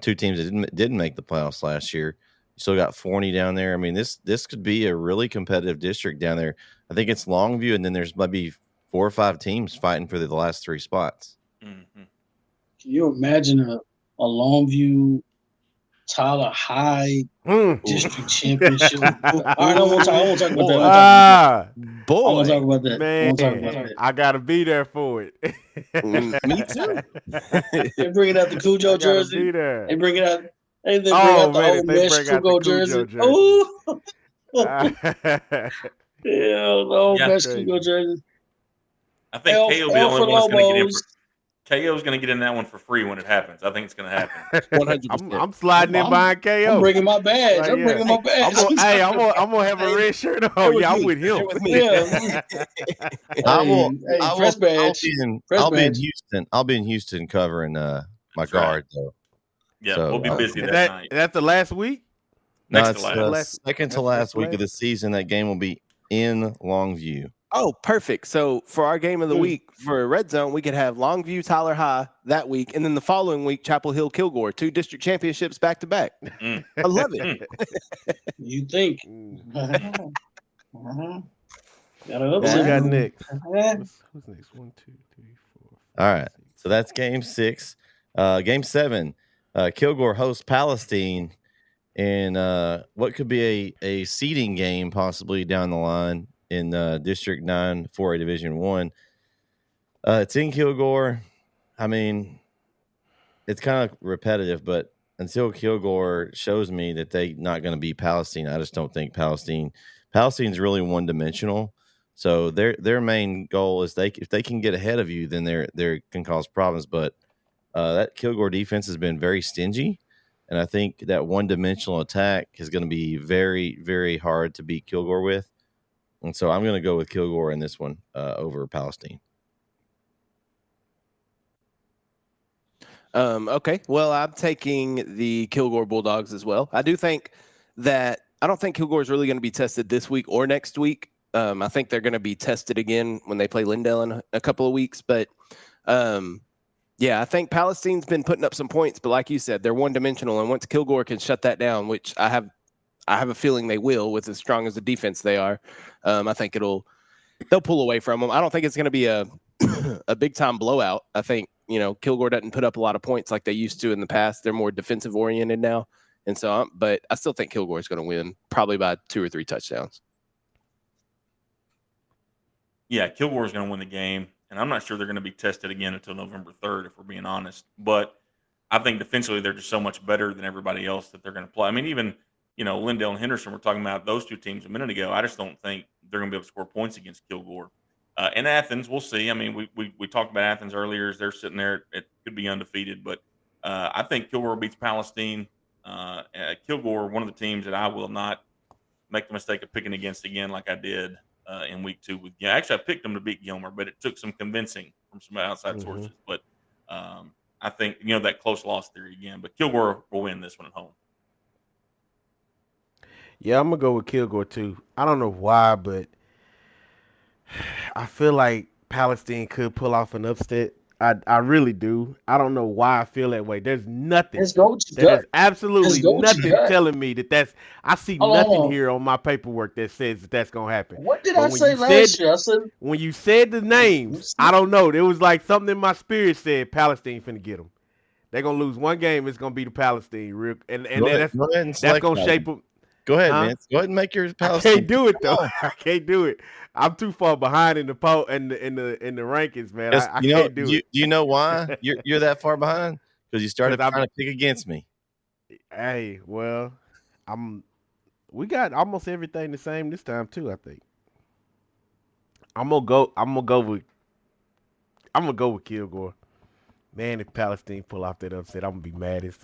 Speaker 5: 2 teams that didn't make the playoffs last year. You still got Forney down there. I mean, this could be a really competitive district down there. I think it's Longview, and then there's maybe 4 or 5 teams fighting for the last 3 spots.
Speaker 7: Can you imagine a Longview Tyler High district championship? I won't talk about that.
Speaker 6: Boy,
Speaker 7: I won't talk about that.
Speaker 9: Man, I gotta be there for it.
Speaker 6: Me too.
Speaker 7: They bring out the Cujo jersey.
Speaker 9: Be there.
Speaker 7: They bring it out. They bring out the old mesh Cujo jersey. Oh, yeah, the old mesh Cujo jersey.
Speaker 8: I think K will be the only one that's going to get in. KO's going to get in that one for free when it happens. I think it's going to happen.
Speaker 6: 100%.
Speaker 9: I'm sliding in behind KO.
Speaker 7: I'm bringing my badge.
Speaker 9: Right,
Speaker 7: I'm
Speaker 9: yeah.
Speaker 7: bringing my badge.
Speaker 9: I'm gonna have a red shirt on. Yeah, I'm with him.
Speaker 7: Yeah. Fresh badge.
Speaker 5: I'll be in Houston. I'll be in Houston covering my guard though.
Speaker 8: Yeah,
Speaker 5: So,
Speaker 8: we'll be busy
Speaker 9: Is
Speaker 8: that night.
Speaker 9: Is that the last week?
Speaker 8: Next
Speaker 5: it's
Speaker 8: to last.
Speaker 5: second to last week of the season. That game will be in Longview.
Speaker 6: Oh, perfect. So for our game of the week for Red Zone, we could have Longview, Tyler High that week, and then the following week, Chapel Hill, Kilgore, 2 district championships back to back. I love it.
Speaker 7: You think?
Speaker 9: What
Speaker 7: Got
Speaker 9: we got next? Who's next? 1, 2, 3, 4.
Speaker 5: All right. So that's game 6. Game 7, Kilgore hosts Palestine in what could be a seeding game possibly down the line in District 9 4A Division 1. It's in Kilgore. I mean, it's kind of repetitive, but until Kilgore shows me that they're not going to be Palestine, I just don't think Palestine's really one-dimensional. So their main goal is if they can get ahead of you, then they can cause problems. But that Kilgore defense has been very stingy, and I think that one-dimensional attack is going to be very, very hard to beat Kilgore with. And so I'm going to go with Kilgore in this one over Palestine.
Speaker 6: Okay. Well, I'm taking the Kilgore Bulldogs as well. I don't think Kilgore is really going to be tested this week or next week. I think they're going to be tested again when they play Lindale in a couple of weeks. But yeah, I think Palestine's been putting up some points, but like you said, they're one-dimensional, and once Kilgore can shut that down, which I have a feeling they will with as strong as the defense they are. I think they'll pull away from them. I don't think it's going to be a big time blowout. I think, Kilgore doesn't put up a lot of points like they used to in the past. They're more defensive oriented now. And so, but I still think Kilgore is going to win probably by 2 or 3 touchdowns.
Speaker 8: Yeah, Kilgore is going to win the game, and I'm not sure they're going to be tested again until November 3rd, if we're being honest. But I think defensively they're just so much better than everybody else that they're going to play. I mean, even Lindale and Henderson were talking about those 2 teams a minute ago. I just don't think they're going to be able to score points against Kilgore. And Athens, we'll see. I mean, we talked about Athens earlier as they're sitting there. It could be undefeated, but I think Kilgore beats Palestine. Kilgore, one of the teams that I will not make the mistake of picking against again like I did in week 2 with actually I picked them to beat Gilmer, but it took some convincing from some outside sources. But I think that close loss theory again. But Kilgore will win this one at home.
Speaker 9: Yeah, I'm gonna go with Kilgore too. I don't know why, but I feel like Palestine could pull off an upset. I really do. I don't know why I feel that way. There's nothing. There's absolutely nothing telling me that's. I see nothing here on my paperwork that says that's gonna happen.
Speaker 7: What did I say last year? I said
Speaker 9: when you said the names, I don't know. There was like something in my spirit said Palestine finna get them. They're gonna lose one game. It's gonna be the Palestine, and that's gonna shape them.
Speaker 5: Go ahead, Vince. Go ahead and make your Palestine.
Speaker 9: I can't do it though. I can't do it. I'm too far behind in the rankings, man. I can't do it.
Speaker 5: Do you know why you're that far behind? Because you started trying to pick against me.
Speaker 9: Hey, well, we got almost everything the same this time too. I think I'm gonna go with Kilgore. Man, if Palestine pull off that upset, I'm gonna be mad as.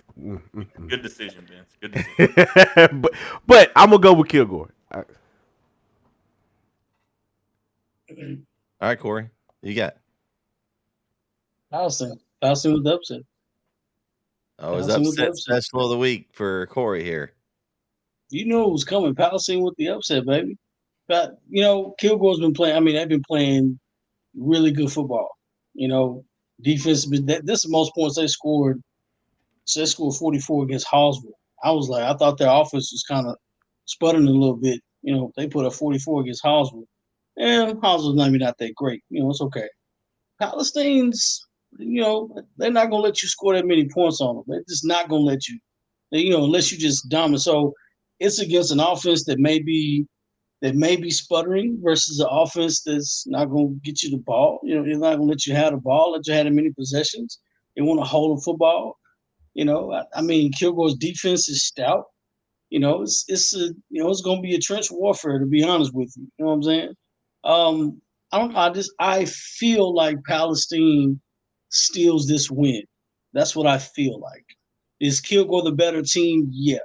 Speaker 8: Good decision, Vince. Good decision.
Speaker 9: but I'm gonna go with Kilgore.
Speaker 5: All right, Corey, you got
Speaker 7: Palestine with the upset.
Speaker 5: Oh, it's upset special of the week for Corey here.
Speaker 7: You knew it was coming. Palestine with the upset, baby. But Kilgore's been playing. I mean, they've been playing really good football. Defense. This is the most points they scored. So they scored 44 against Hallsville. I thought their offense was kind of sputtering a little bit. They put up 44 against Hallsville. And Hallsville's maybe not that great. It's okay. Palestine's, they're not gonna let you score that many points on them. They're just not gonna let you. Unless you just dominate. So it's against an offense that may be sputtering versus an offense that's not going to get you the ball. They're not going to let you have the ball, let you have many possessions. They want to hold the football. I mean, Kilgore's defense is stout. It's going to be a trench warfare, to be honest with you. You know what I'm saying? I don't know. I feel like Palestine steals this win. That's what I feel like. Is Kilgore the better team? Yeah.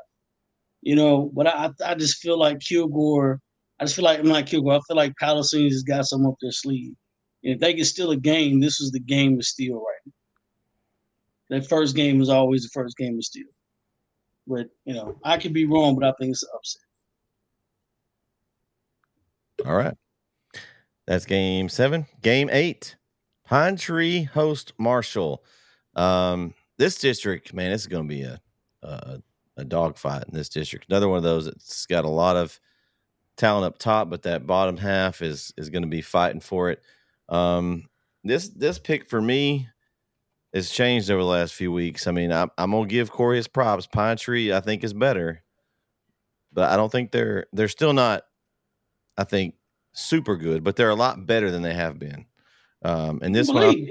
Speaker 7: But I just feel like Kilgore. I just feel like I'm not Kilgore. I feel like Palestine has got some up their sleeve. And if they can steal a game, this is the game to steal right now. That first game is always the first game to steal. But I could be wrong, but I think it's an upset.
Speaker 5: All right. That's game 7. Game 8. Pine Tree host Marshall. This district, man, this is going to be a dogfight in this district. Another one of those that's got a lot of talent up top, but that bottom half is going to be fighting for it. This pick for me has changed over the last few weeks. I mean, I'm going to give Corey his props. Pine Tree, I think, is better, but I don't think they're still not, I think, super good, but they're a lot better than they have been. And this one,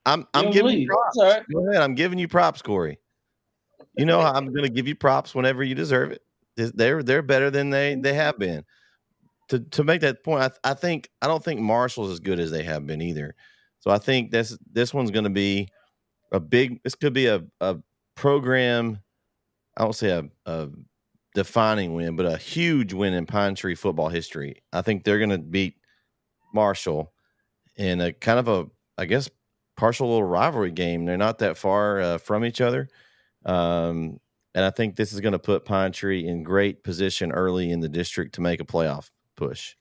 Speaker 5: I'm giving you props. Right. Go ahead. I'm giving you props, Corey. I'm going to give you props whenever you deserve it. They're better than they have been. To make that point, I don't think Marshall's as good as they have been either. So I think this one's going to be this could be a program. I don't say a defining win, but a huge win in Pine Tree football history. I think they're going to beat Marshall in a kind of I guess, partial little rivalry game. They're not that far from each other. And I think this is going to put Pine Tree in great position early in the district to make a playoff push.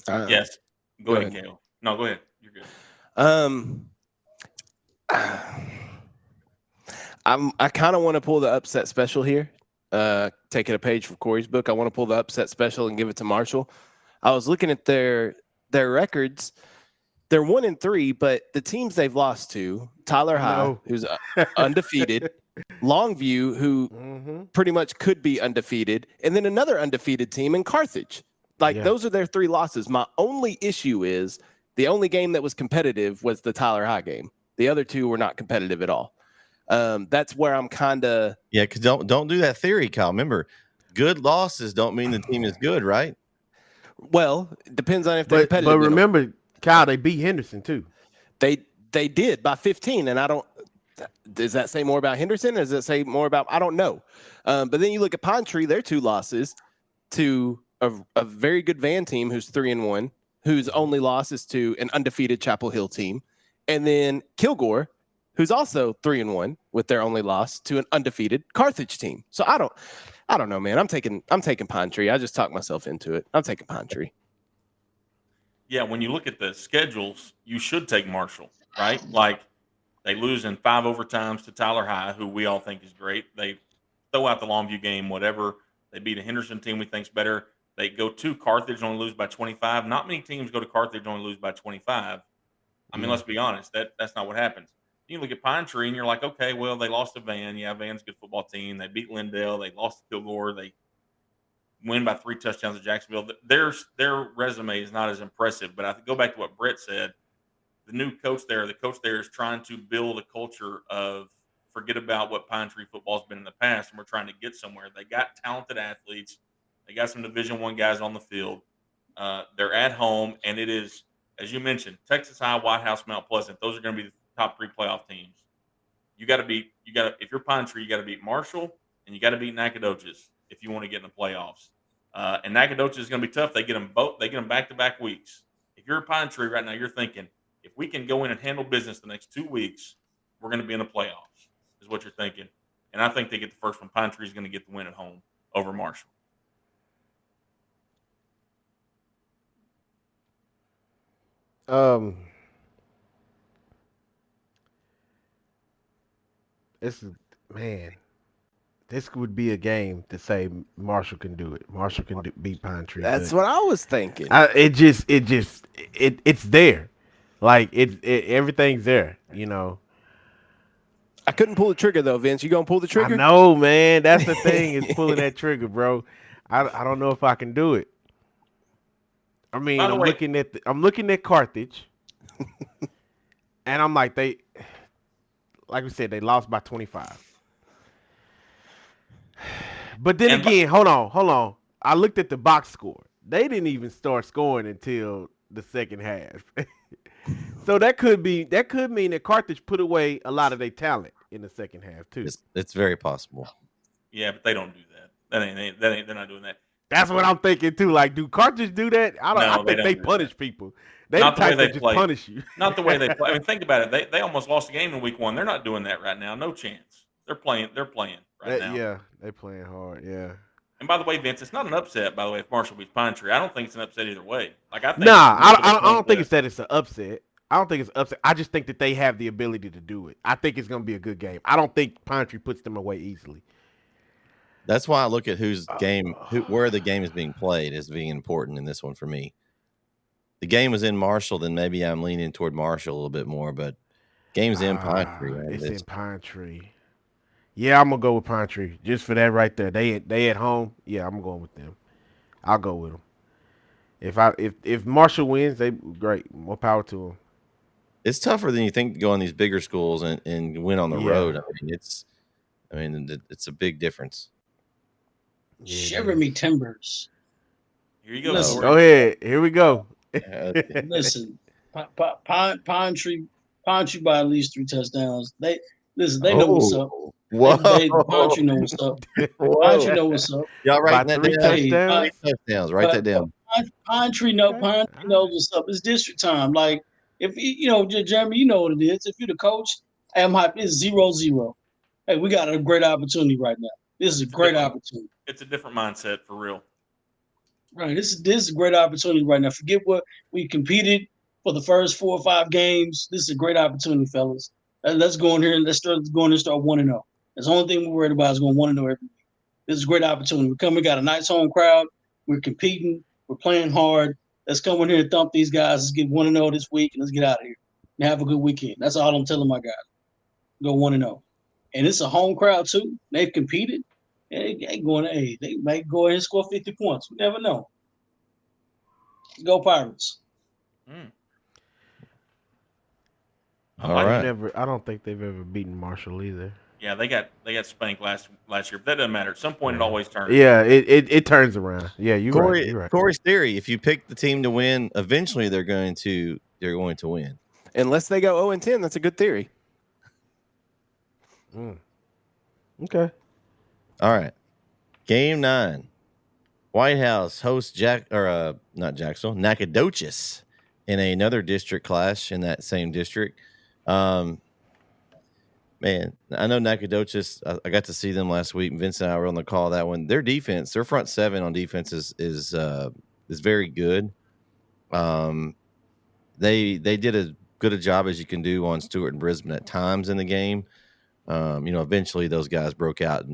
Speaker 8: Yes. Go ahead, Kale. No, go ahead. You're good.
Speaker 6: I kind of want to pull the upset special here. Taking a page from Corey's book, I want to pull the upset special and give it to Marshall. I was looking at their records. They're 1-3, but the teams they've lost to, Tyler High, who's undefeated, Longview, who pretty much could be undefeated, and then another undefeated team in Carthage. Those are their 3 losses. My only issue is the only game that was competitive was the Tyler High game. The other 2 were not competitive at all. That's where I'm kind of
Speaker 5: because don't do that theory, Kyle. Remember, good losses don't mean the team is good, right?
Speaker 6: Well, it depends on if they're competitive.
Speaker 9: But remember, Kyle, they beat Henderson too.
Speaker 6: They did by 15, and I don't. Does that say more about Henderson, or does it say more about? I don't know. But then you look at Pine Tree; their 2 losses to a very good Van team who's 3-1, whose only loss is to an undefeated Chapel Hill team, and then Kilgore, who's also 3-1 with their only loss to an undefeated Carthage team. So I don't know, man. I'm taking Pine Tree. I just talked myself into it. I'm taking Pine Tree.
Speaker 8: Yeah, when you look at the schedules, you should take Marshall, right? Like they lose in 5 overtimes to Tyler High, who we all think is great. They throw out the Longview game, whatever. They beat a Henderson team we think's better. They go to Carthage, only lose by 25. Not many teams go to Carthage, only lose by 25. I mean, let's be honest. That's not what happens. You look at Pine Tree, and you're like, okay, well, they lost to Van. Yeah, Van's a good football team. They beat Lindale. They lost to Kilgore. They win by 3 touchdowns at Jacksonville. Their resume is not as impressive. But I go back to what Brett said. The new coach there, is trying to build a culture of forget about what Pine Tree football has been in the past, and we're trying to get somewhere. They got talented athletes. They got some Division I guys on the field. They're at home, and it is, as you mentioned, Texas High, White House, Mount Pleasant. Those are going to be the top 3 playoff teams. If you're Pine Tree, you got to beat Marshall, and you got to beat Nacogdoches if you want to get in the playoffs. And Nacogdoches is going to be tough. They get them both. They get them back-to-back weeks. If you're a Pine Tree right now, you're thinking, if we can go in and handle business the next 2 weeks, we're going to be in the playoffs, is what you're thinking. And I think they get the first one. Pine Tree is going to get the win at home over Marshall.
Speaker 9: This would be a game to say Marshall can do it. Marshall can beat Pine Tree.
Speaker 6: That's what I was thinking.
Speaker 9: It's there. Like everything's there,
Speaker 6: I couldn't pull the trigger though, Vince. You gonna pull the trigger?
Speaker 9: I know, man. That's the thing, is pulling that trigger, bro. I don't know if I can do it. I mean, I'm looking at Carthage, and I'm like, like we said, they lost by 25. But then again, hold on. I looked at the box score. They didn't even start scoring until the second half. So that could mean that Carthage put away a lot of their talent in the second half too.
Speaker 5: It's very possible.
Speaker 8: Yeah, but they don't do that. They're not doing that.
Speaker 9: That's what I'm thinking too. Like, do Carthage do that? I
Speaker 8: No, they
Speaker 9: think they
Speaker 8: don't do
Speaker 9: punish
Speaker 8: that.
Speaker 9: people. They
Speaker 8: Not
Speaker 9: the
Speaker 8: the way
Speaker 9: type
Speaker 8: they
Speaker 9: that just
Speaker 8: play.
Speaker 9: punish you.
Speaker 8: Not the way they play. I mean, think about it. They almost lost a game in week 1. They're not doing that right now. No chance. They're playing right now.
Speaker 9: Yeah, they playing hard. Yeah.
Speaker 8: And by the way, Vince, it's not an upset. By the way, if Marshall beats Pine Tree, I don't think it's an upset either way. Like I think it's
Speaker 9: Nah,
Speaker 8: more to the
Speaker 9: I
Speaker 8: point
Speaker 9: don't think
Speaker 8: that
Speaker 9: it's that it's an upset. I don't think it's upset. I just think that they have the ability to do it. I think it's going to be a good game. I don't think Pine Tree puts them away easily.
Speaker 5: That's why I look at where the game is being played as being important in this one for me. The game was in Marshall, then maybe I'm leaning toward Marshall a little bit more, but game's in Pine Tree. Man.
Speaker 9: It's in Pine Tree. Yeah, I'm gonna go with Pine Tree just for that right there. They at home. Yeah, I'm going with them. I'll go with them. If Marshall wins, they great. More power to them.
Speaker 5: It's tougher than you think to go on these bigger schools and win on the road. I mean, it's a big difference.
Speaker 9: Yeah,
Speaker 7: Shiver me timbers.
Speaker 8: Here you go.
Speaker 7: Listen.
Speaker 9: Go ahead. Here we go.
Speaker 7: Listen, Pine Tree by at least 3 touchdowns. They know what's up.
Speaker 5: Whoa.
Speaker 7: Pine Tree know what's up. Pine Tree know what's up.
Speaker 5: Y'all writing that
Speaker 9: By 3
Speaker 5: down?
Speaker 9: touchdowns?
Speaker 5: 3 touchdowns. Write that down.
Speaker 7: Pine Tree knows what's up. It's district time. Like if Jeremy, you know what it is. If you're the coach, hey, I'm hyped. It's 0-0. Hey, we got a great opportunity right now. This is a great opportunity.
Speaker 8: It's a different mindset for real.
Speaker 7: Right. This is a great opportunity right now. Forget what we competed for the first 4 or 5 games. This is a great opportunity, fellas. Let's go in here and let's start 1-0. That's the only thing we're worried about is going 1-0 every week. This is a great opportunity. We got a nice home crowd. We're competing. We're playing hard. Let's come in here and thump these guys. Let's get 1-0 this week and let's get out of here and have a good weekend. That's all I'm telling my guys. Go 1-0. And it's a home crowd too. They've competed. They might go ahead and score 50 points. We never know. Go Pirates.
Speaker 5: All right.
Speaker 9: I don't think they've ever beaten Marshall either.
Speaker 8: Yeah, they got spanked last year, but that doesn't matter. At some point, it always turns.
Speaker 9: Yeah, it turns around. Yeah, you're right.
Speaker 5: Corey's theory: if you pick the team to win, eventually they're going to win.
Speaker 6: Unless they go 0-10, that's a good theory.
Speaker 9: Okay.
Speaker 5: All right. Game 9. White House hosts Nacogdoches in another district clash in that same district. Man, I know Nacogdoches. I got to see them last week. Vince and I were on the call that one. Their defense, their front seven on defense is very good. They did as good a job as you can do on Stewart and Brisbane at times in the game. Eventually those guys broke out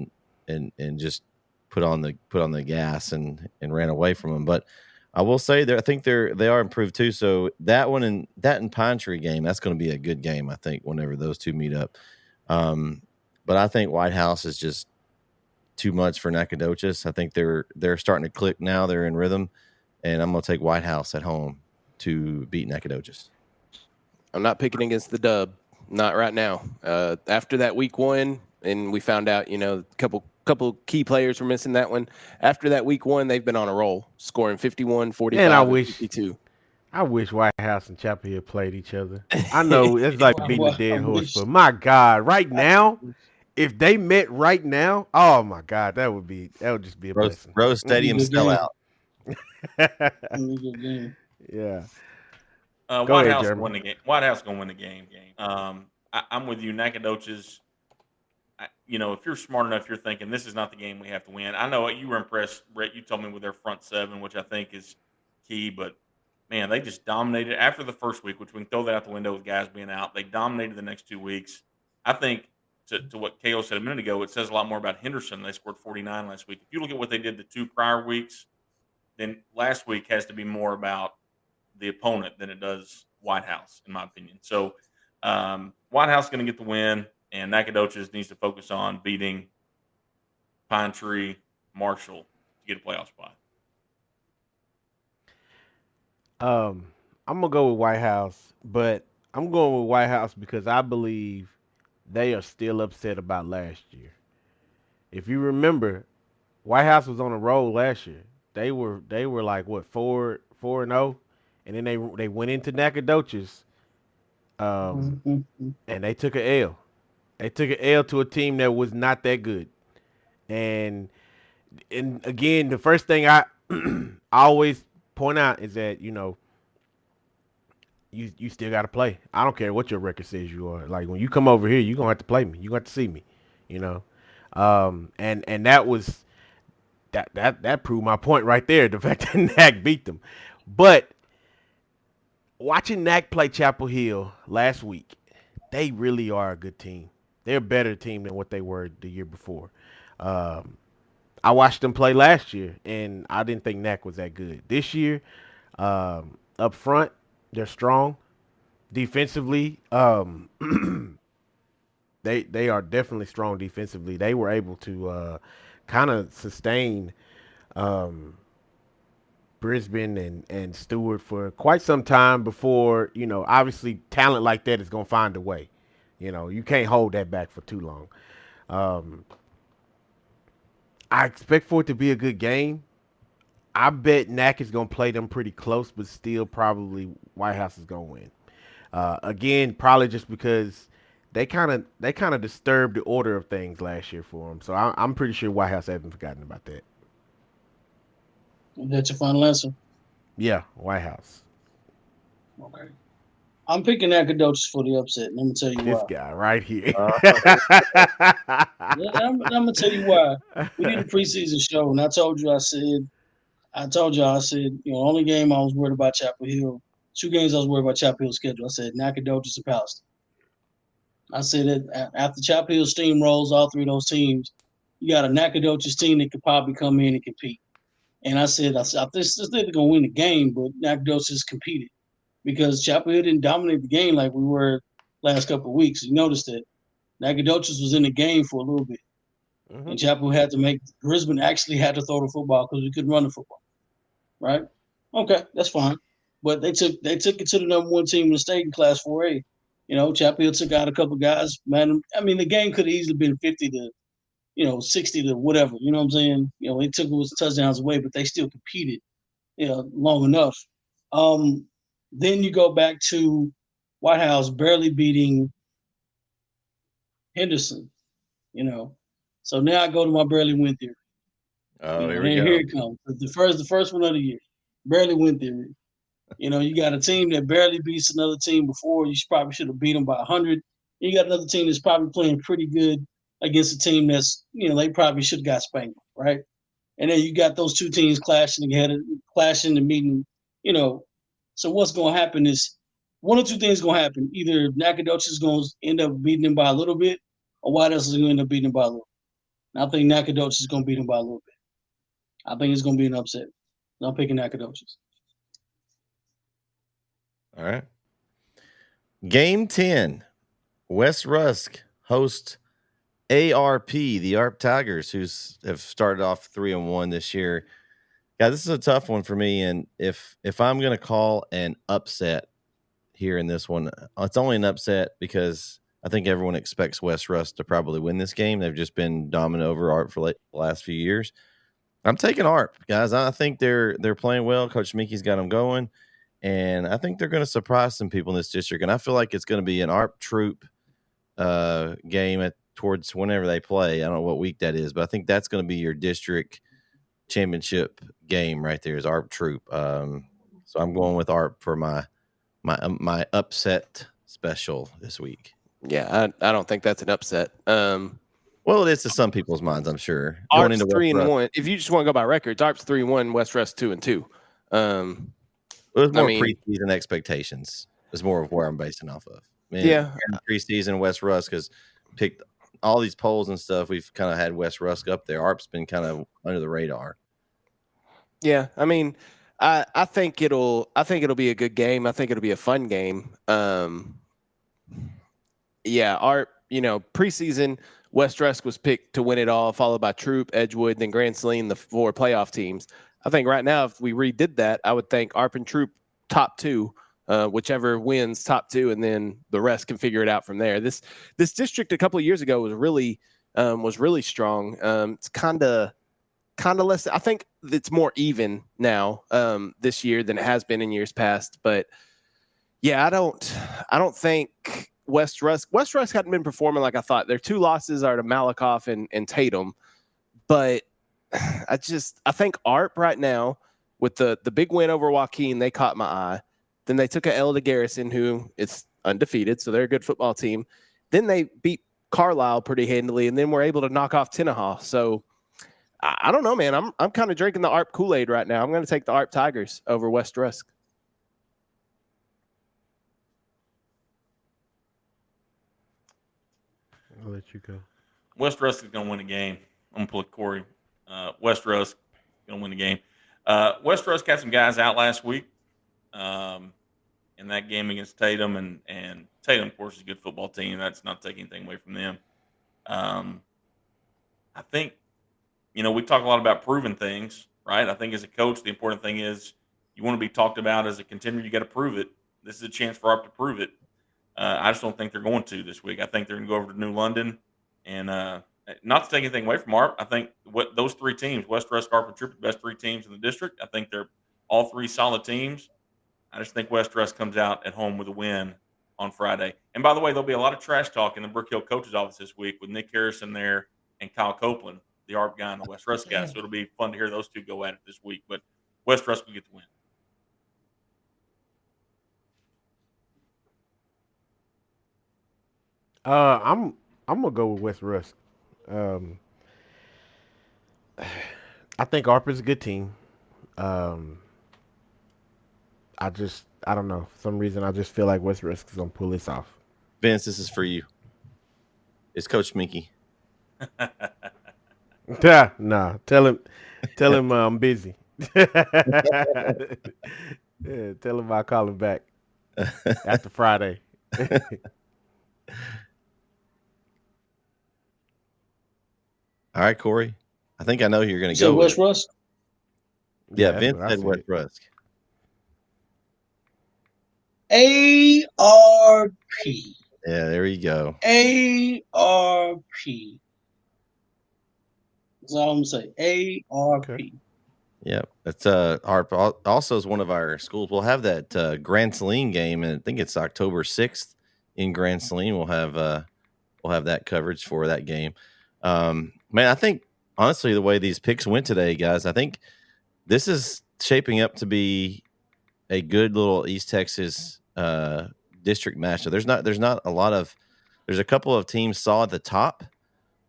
Speaker 5: and just put on the gas and ran away from them. But I will say I think they are improved too. So that one and Pine Tree game, that's going to be a good game. I think whenever those two meet up. But I think White House is just too much for Nacogdoches. I think they're starting to click now. They're in rhythm, and I'm going to take White House at home to beat Nacogdoches.
Speaker 6: I'm not picking against the dub. Not right now. After that week 1, and we found out, a couple key players were missing that one. After that week 1, they've been on a roll, scoring 51, 45, and 52.
Speaker 9: I wish White House and Chapel Hill played each other. I know it's like beating a dead horse, but my God, right now, if they met right now, oh my God, that would just be a blessing.
Speaker 5: Rose Stadium sellout.
Speaker 9: Yeah.
Speaker 8: White House going to win the game. White House going to win the game. I'm with you, Nacogdoches. If you're smart enough, you're thinking this is not the game we have to win. I know you were impressed, Brett. You told me with their front seven, which I think is key, but man, they just dominated after the first week, which we can throw that out the window with guys being out. They dominated the next 2 weeks. I think to what KO said a minute ago, it says a lot more about Henderson. They scored 49 last week. If you look at what they did the 2 prior weeks, then last week has to be more about the opponent than it does White House, in my opinion. So White House is going to get the win, and Nacogdoches needs to focus on beating Pine Tree, Marshall to get a playoff spot.
Speaker 9: I'm gonna go with White House, but I'm going with White House because I believe they are still upset about last year. If you remember, White House was on a roll last year. They were like what 4-0, and then they went into Nacogdoches
Speaker 7: Mm-hmm.
Speaker 9: and they took an L. They took an L to a team that was not that good. And again, the first thing I I always point out is that you still got to play. I don't care what your record says you are. Like when you come over here, you're gonna have to play me. You got to see me. You know, and that was that proved my point right there. The fact that Knack beat them, but watching Knack play Chapel Hill last week, they really are a good team. They're a better team than what they were the year before. Um, I watched them play last year, and I didn't think Knack was that good. This year, up front, they're strong. Defensively, they are definitely strong defensively. They were able to kind of sustain um, Brisbane and Stewart for quite some time before, obviously talent like that is going to find a way. You can't hold that back for too long. Um, I expect for it to be a good game. I bet Knack is going to play them pretty close, but still probably White House is going to win. Again, probably just because they kind of disturbed the order of things last year for them. So I'm pretty sure White House hasn't forgotten about that.
Speaker 7: That's your final answer.
Speaker 9: Yeah, White House.
Speaker 7: Okay. I'm picking Nacogdoches for the upset. And I'm gonna tell you
Speaker 9: This
Speaker 7: why.
Speaker 9: guy right here.
Speaker 7: I'm gonna tell you why. We did a preseason show, and I told you, I said, only game I was worried about Chapel Hill. 2 games I was worried about Chapel Hill's schedule. I said Nacogdoches and Palestine. I said that after Chapel Hill steamrolls all 3 of those teams, you got a Nacogdoches team that could probably come in and compete. And I said this they're gonna win the game, but Nacogdoches competed because Chapel Hill didn't dominate the game like we were last couple of weeks. You noticed that Nacogdoches was in the game for a little bit, and Chapel had to make Brisbane actually had to throw the football because we couldn't run the football. Right? Okay, that's fine. But they took it to the number 1 team in the state in Class 4A. Chapel Hill took out a couple guys. Man, I mean, the game could have easily been 50 to 60 to whatever. You know what I'm saying? They took those touchdowns away, but they still competed, long enough. Then you go back to White House barely beating Henderson, So now I go to my barely win theory.
Speaker 5: Oh, here we go.
Speaker 7: Here it comes. The first one of the year. Barely win theory. You got a team that barely beats another team before. You probably should have beat them by 100. You got another team that's probably playing pretty good against a team that's, they probably should have got spanked, right? And then you got those 2 teams clashing and meeting, So what's going to happen is one or 2 things going to happen. Either Nacogdoches is going to end up beating them by a little bit, or White House is going to end up beating them by a little bit. And I think Nacogdoches is going to beat them by a little bit. I think it's going to be an upset. I'm picking Nacogdoches.
Speaker 5: All right. Game 10. West Rusk host ARP, the ARP Tigers, who have started off 3-1 this year. Yeah, this is a tough one for me. And if I'm going to call an upset here in this one, it's only an upset because I think everyone expects West Rusk to probably win this game. They've just been dominant over ARP for the last few years. I'm taking ARP, guys. I think they're playing well. Coach Mickey's got them going. And I think they're going to surprise some people in this district. And I feel like it's going to be an ARP Troop game towards whenever they play. I don't know what week that is, but I think that's going to be your district championship game right there is ARP Troop. So I'm going with ARP for my upset special this week.
Speaker 6: Yeah, I don't think that's an upset.
Speaker 5: Well, it is to some people's minds, I'm sure.
Speaker 6: ARP's 3-1. If you just want to go by records, ARP's 3-1, West Rusk 2-2.
Speaker 5: It was more preseason expectations. Is more of where I'm basing off of. Preseason West Rusk has picked all these polls and stuff. We've kind of had West Rusk up there. ARP's been kind of under the radar.
Speaker 6: Yeah, I mean, I think it'll be a good game. I think it'll be a fun game. ARP. Preseason West Rusk was picked to win it all, followed by Troop, Edgewood, then Grand Saline, the 4 playoff teams. I think right now, if we redid that, I would think ARP and Troop top 2, whichever wins top 2, and then the rest can figure it out from there. This district a couple of years ago was really strong. It's kind of less. I think it's more even now this year than it has been in years past. But Yeah, I don't think West Rusk hadn't been performing like I thought. Their 2 losses are to Malakoff and Tatum, but I think ARP right now with the big win over Joaquin, they caught my eye. Then they took a L to Garrison, who is undefeated, so they're a good football team. Then they beat Carlisle pretty handily, and then were able to knock off Tenaha. So I don't know, man. I'm kind of drinking the ARP Kool-Aid right now. I'm going to take the ARP Tigers over West Rusk.
Speaker 9: I'll let you go.
Speaker 8: West Rusk is going to win the game. I'm going to pull a Corey. West Rusk going to win the game. West Rusk had some guys out last week in that game against Tatum, and Tatum, of course, is a good football team. That's not taking anything away from them. I think, we talk a lot about proving things, right? I think as a coach, the important thing is you want to be talked about as a contender. You got to prove it. This is a chance for ARP to prove it. I just don't think they're going to this week. I think they're going to go over to New London, and not to take anything away from ARP, I think what those 3 teams, West Rusk, ARP, and Troop, the best 3 teams in the district. I think they're all 3 solid teams. I just think West Rusk comes out at home with a win on Friday. And by the way, there'll be a lot of trash talk in the Brook Hill coach's office this week with Nick Harrison there and Kyle Copeland, the ARP guy and the West Rusk guy. So it'll be fun to hear those 2 go at it this week. But West Rusk will get the win.
Speaker 9: I'm gonna go with West Rusk. I think Harper's a good team. I don't know. For some reason, I just feel like West Rusk is gonna pull this off.
Speaker 5: Vince, this is for you. It's Coach Minky.
Speaker 9: Nah, tell him I'm busy. Yeah, tell him I'll call him back after Friday.
Speaker 5: All right, Corey. I think I know who you're going to
Speaker 7: So
Speaker 5: go
Speaker 7: West
Speaker 5: with.
Speaker 7: Rusk?
Speaker 5: Yeah,
Speaker 9: that's
Speaker 5: Vince
Speaker 9: what I
Speaker 5: said
Speaker 9: said.
Speaker 5: West Rusk.
Speaker 7: ARP.
Speaker 5: Yeah, there you go.
Speaker 7: ARP. That's all I'm gonna say. ARP.
Speaker 9: Okay.
Speaker 5: Yeah, that's ARP also is one of our schools. We'll have that Grand Saline game, and I think it's October 6th in Grand Saline. We'll have that coverage for that game. Man, I think honestly the way these picks went today, guys, I think this is shaping up to be a good little East Texas district matchup. There's a couple of teams saw at the top,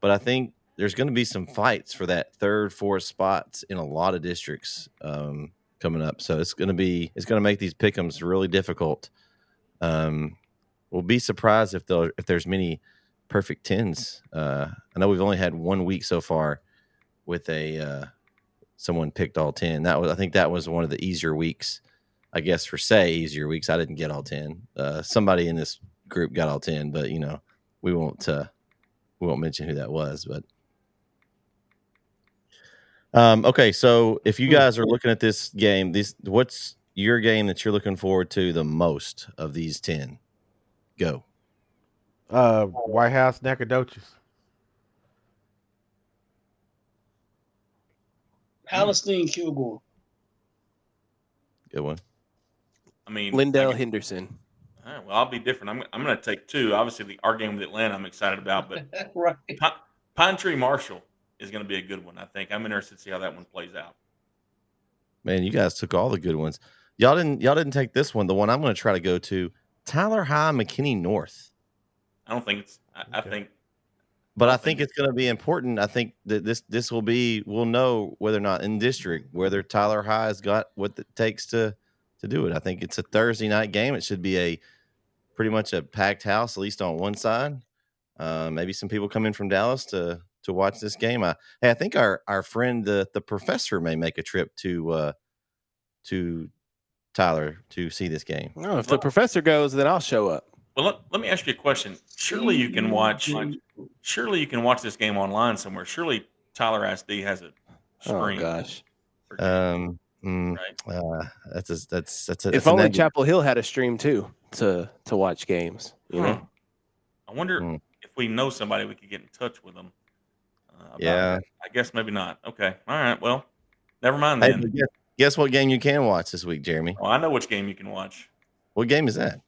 Speaker 5: but I think there's going to be some fights for that 3rd, 4th spots in a lot of districts coming up. So it's going to make these pick'ems really difficult. We'll be surprised if there's many perfect 10s. I know we've only had 1 week so far with someone picked all 10. I think that was one of the easier weeks, I guess, for easier weeks. I didn't get all 10. Somebody in this group got all 10, but we won't mention who that was. But okay, so if you guys are looking at this game, what's your game that you're looking forward to the most of these 10? Go.
Speaker 9: White House Nacogdoches.
Speaker 7: Palestine Kilgore.
Speaker 5: Good one.
Speaker 8: I mean,
Speaker 6: Lindell Henderson.
Speaker 8: All right, well, I'll be different. I'm going to take 2. Obviously, our game with Atlanta, I'm excited about, but
Speaker 7: Right.
Speaker 8: Pine Tree Marshall is going to be a good one. I think I'm interested to see how that one plays out.
Speaker 5: Man, you guys took all the good ones. Y'all didn't take this one. The one I'm going to try to go to, Tyler High, McKinney North.
Speaker 8: I don't think it's. I think.
Speaker 5: But I think it's going to be important. I think that this will be. We'll know whether or not in district whether Tyler High has got what it takes to do it. I think it's a Thursday night game. It should be pretty much a packed house, at least on one side. Maybe some people come in from Dallas to watch this game. I think our friend the professor may make a trip to Tyler to see this game.
Speaker 6: No, if the professor goes, then I'll show up.
Speaker 8: Well, let me ask you a question. Surely you can watch this game online somewhere. Surely Tyler SD has a
Speaker 6: Oh
Speaker 8: stream.
Speaker 6: gosh.
Speaker 5: That's
Speaker 6: If only Chapel Hill had a stream too to watch games. You know.
Speaker 8: I wonder if we know somebody we could get in touch with them.
Speaker 5: Yeah.
Speaker 8: That. I guess maybe not. Okay. All right. Well, never mind then.
Speaker 5: Hey, guess what game you can watch this week, Jeremy?
Speaker 8: Oh, I know which game you can watch.
Speaker 5: What game is that?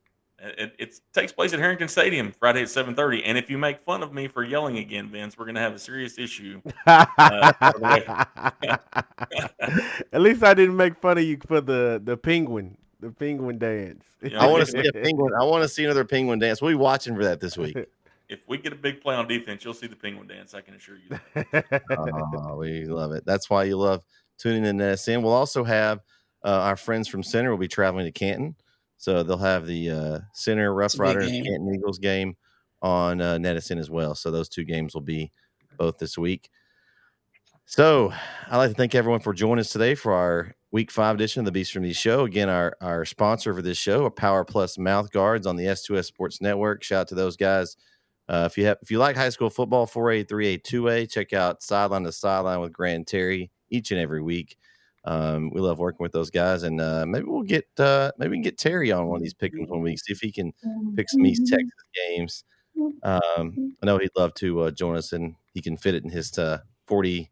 Speaker 8: It takes place at Harrington Stadium Friday at 7:30. And if you make fun of me for yelling again, Vince, we're going to have a serious issue.
Speaker 9: At least I didn't make fun of you for the penguin dance.
Speaker 5: I want to see a penguin. I want to see another penguin dance. We'll be watching for that this week.
Speaker 8: If we get a big play on defense, you'll see the penguin dance. I can assure you that.
Speaker 5: Oh, we love it. That's why you love tuning in to NSN. We'll also have our friends from Center will be traveling to Canton. So they'll have the Center Rough Riders Canton Eagles game on NetSN as well. So those two games will be both this week. So I'd like to thank everyone for joining us today for our Week 5 edition of the Beast from the Show. Again, our sponsor for this show, Power Plus Mouth Guards on the S2S Sports Network. Shout out to those guys. If you like high school football, 4A, 3A, 2A, check out Sideline to Sideline with Grant and Terry each and every week. We love working with those guys, and maybe we can get Terry on one of these pick'ems one week, see if he can pick some East Texas games. I know he'd love to join us, and he can fit it in his 40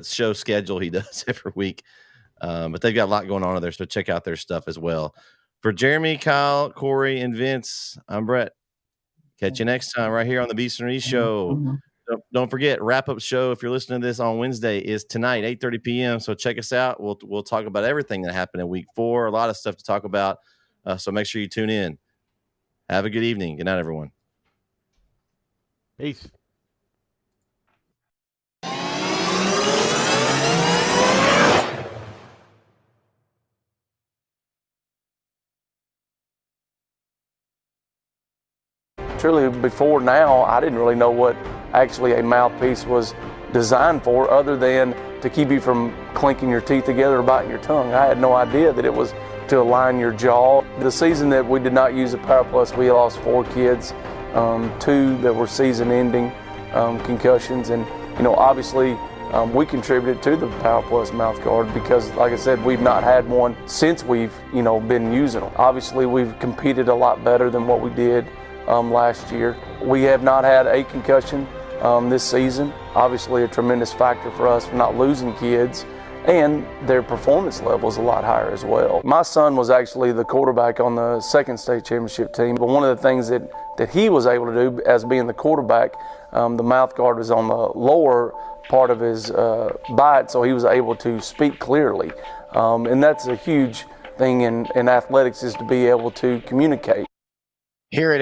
Speaker 5: show schedule he does every week. But they've got a lot going on there, so check out their stuff as well. For Jeremy, Kyle, Corey, and Vince, I'm Brett. Catch you next time right here on the Beast and Reese Show. Don't forget, wrap-up show, if you're listening to this on Wednesday, is tonight, 8:30 p.m. So check us out. We'll talk about everything that happened in Week 4. A lot of stuff to talk about. So make sure you tune in. Have a good evening. Good night, everyone.
Speaker 9: Peace.
Speaker 1: Truly, before now, I didn't really know what actually a mouthpiece was designed for, other than to keep you from clinking your teeth together or biting your tongue. I had no idea that it was to align your jaw. The season that we did not use the Power Plus, we lost 4 kids, 2 that were season-ending concussions, and obviously we contributed to the Power Plus mouth guard because, like I said, we've not had one since we've been using them. Obviously, we've competed a lot better than what we did last year. We have not had a concussion this season. Obviously a tremendous factor for us for not losing kids, and their performance level is a lot higher as well. My son was actually the quarterback on the second state championship team, but one of the things that he was able to do as being the quarterback, the mouth guard was on the lower part of his bite, so he was able to speak clearly. And that's a huge thing in athletics, is to be able to communicate.
Speaker 2: Here it